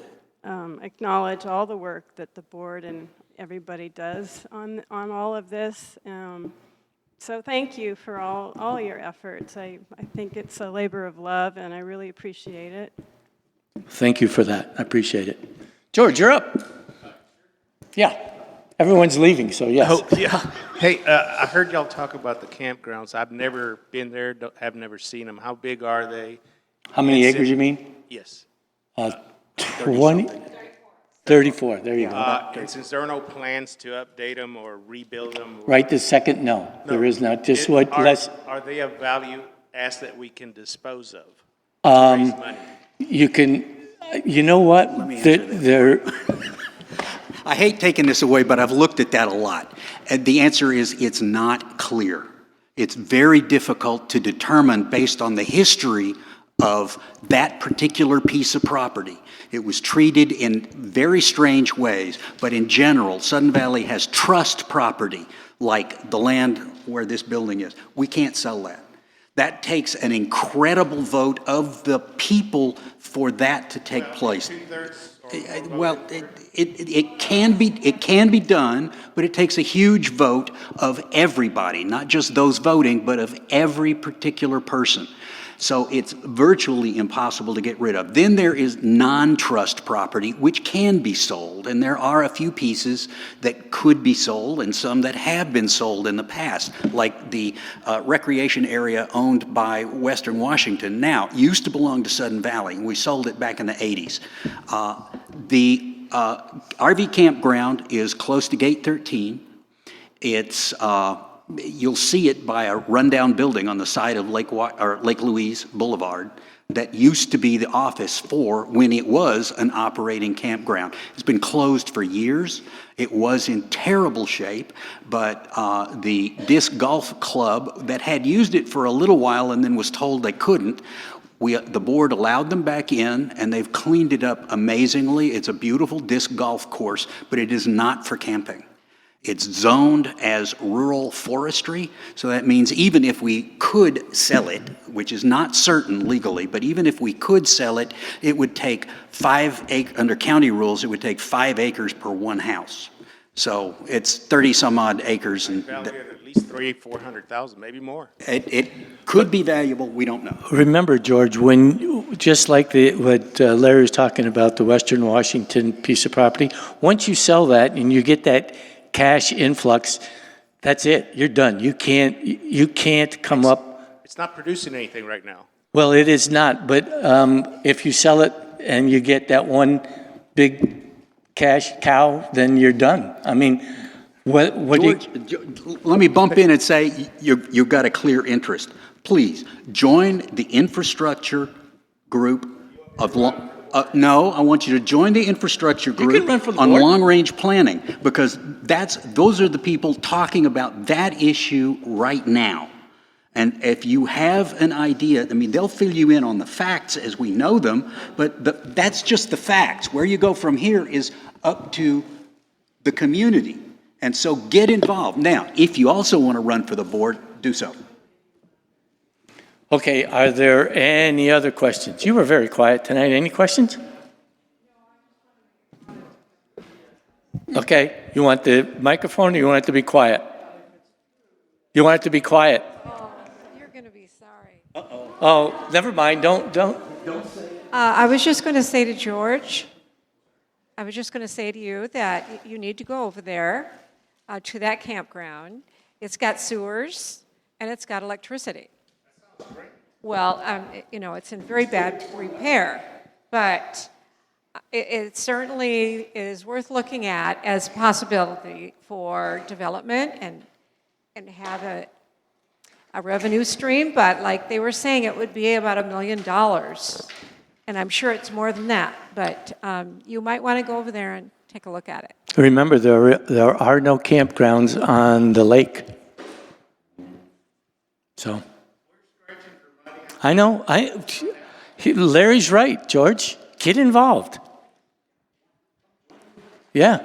acknowledge all the work that the board and everybody does on all of this. So thank you for all your efforts. I think it's a labor of love, and I really appreciate it. Thank you for that. I appreciate it. George, you're up. Yeah. Everyone's leaving, so yes. Oh, yeah. Hey, I heard y'all talk about the campgrounds. I've never been there, have never seen them. How big are they? How many acres you mean? Yes. 20? 34, there you go. And since there are no plans to update them or rebuild them? Right this second, no, there is not. Just what less. Are they of value asset we can dispose of? Raise money? You can, you know what? They're I hate taking this away, but I've looked at that a lot. And the answer is it's not clear. It's very difficult to determine based on the history of that particular piece of property. It was treated in very strange ways, but in general, Sudden Valley has trust property, like the land where this building is. We can't sell that. That takes an incredible vote of the people for that to take place. Well, it can be done, but it takes a huge vote of everybody, not just those voting, but of every particular person. So it's virtually impossible to get rid of. Then there is non-trust property, which can be sold, and there are a few pieces that could be sold and some that have been sold in the past, like the recreation area owned by Western Washington now used to belong to Sudden Valley. We sold it back in the 80s. The RV campground is close to Gate 13. It's you'll see it by a rundown building on the side of Lake Louise Boulevard that used to be the office for when it was an operating campground. It's been closed for years. It was in terrible shape, but the disc golf club that had used it for a little while and then was told they couldn't, the board allowed them back in, and they've cleaned it up amazingly. It's a beautiful disc golf course, but it is not for camping. It's zoned as rural forestry, so that means even if we could sell it, which is not certain legally, but even if we could sell it, it would take under county rules, it would take 5 acres per one house. So it's 30 some odd acres. And Value at least 300,000-400,000, maybe more. it could be valuable, we don't know. Remember, George, just like what Larry was talking about, the Western Washington piece of property, once you sell that and you get that cash influx, that's it. You're done. You can't come up. It's not producing anything right now. Well, it is not. But if you sell it and you get that one big cash cow, then you're done. I mean, what George, let me bump in and say you've got a clear interest. Please join the infrastructure group of. No, I want you to join the infrastructure group on long-range planning, because those are the people talking about that issue right now. And if you have an idea, I mean, they'll fill you in on the facts as we know them, but that's just the facts. Where you go from here is up to the community. And so get involved. Now, if you also want to run for the board, do so. Okay, are there any other questions? You were very quiet tonight. Any questions? Okay, you want the microphone or you want it to be quiet? You want it to be quiet? Oh, you're going to be sorry. Uh-oh. Oh, never mind. Don't say it. I was just going to say to George, I was just going to say to you that you need to go over there to that campground. It's got sewers and it's got electricity. Well, it's in very bad repair, but it certainly is worth looking at as a possibility for development and have a revenue stream. But like they were saying, it would be about $1 million And I'm sure it's more than that, but you might want to go over there and take a look at it. Remember, there are no campgrounds on the lake. So, I know, Larry's right, George. Get involved. Yeah.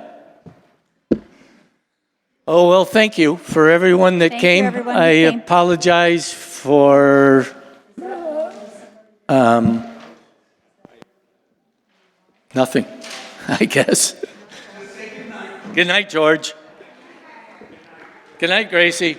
Oh, well, thank you for everyone that Thank you, came. everyone who I came. apologize for nothing, I guess. Good night, George. Good night, Gracie.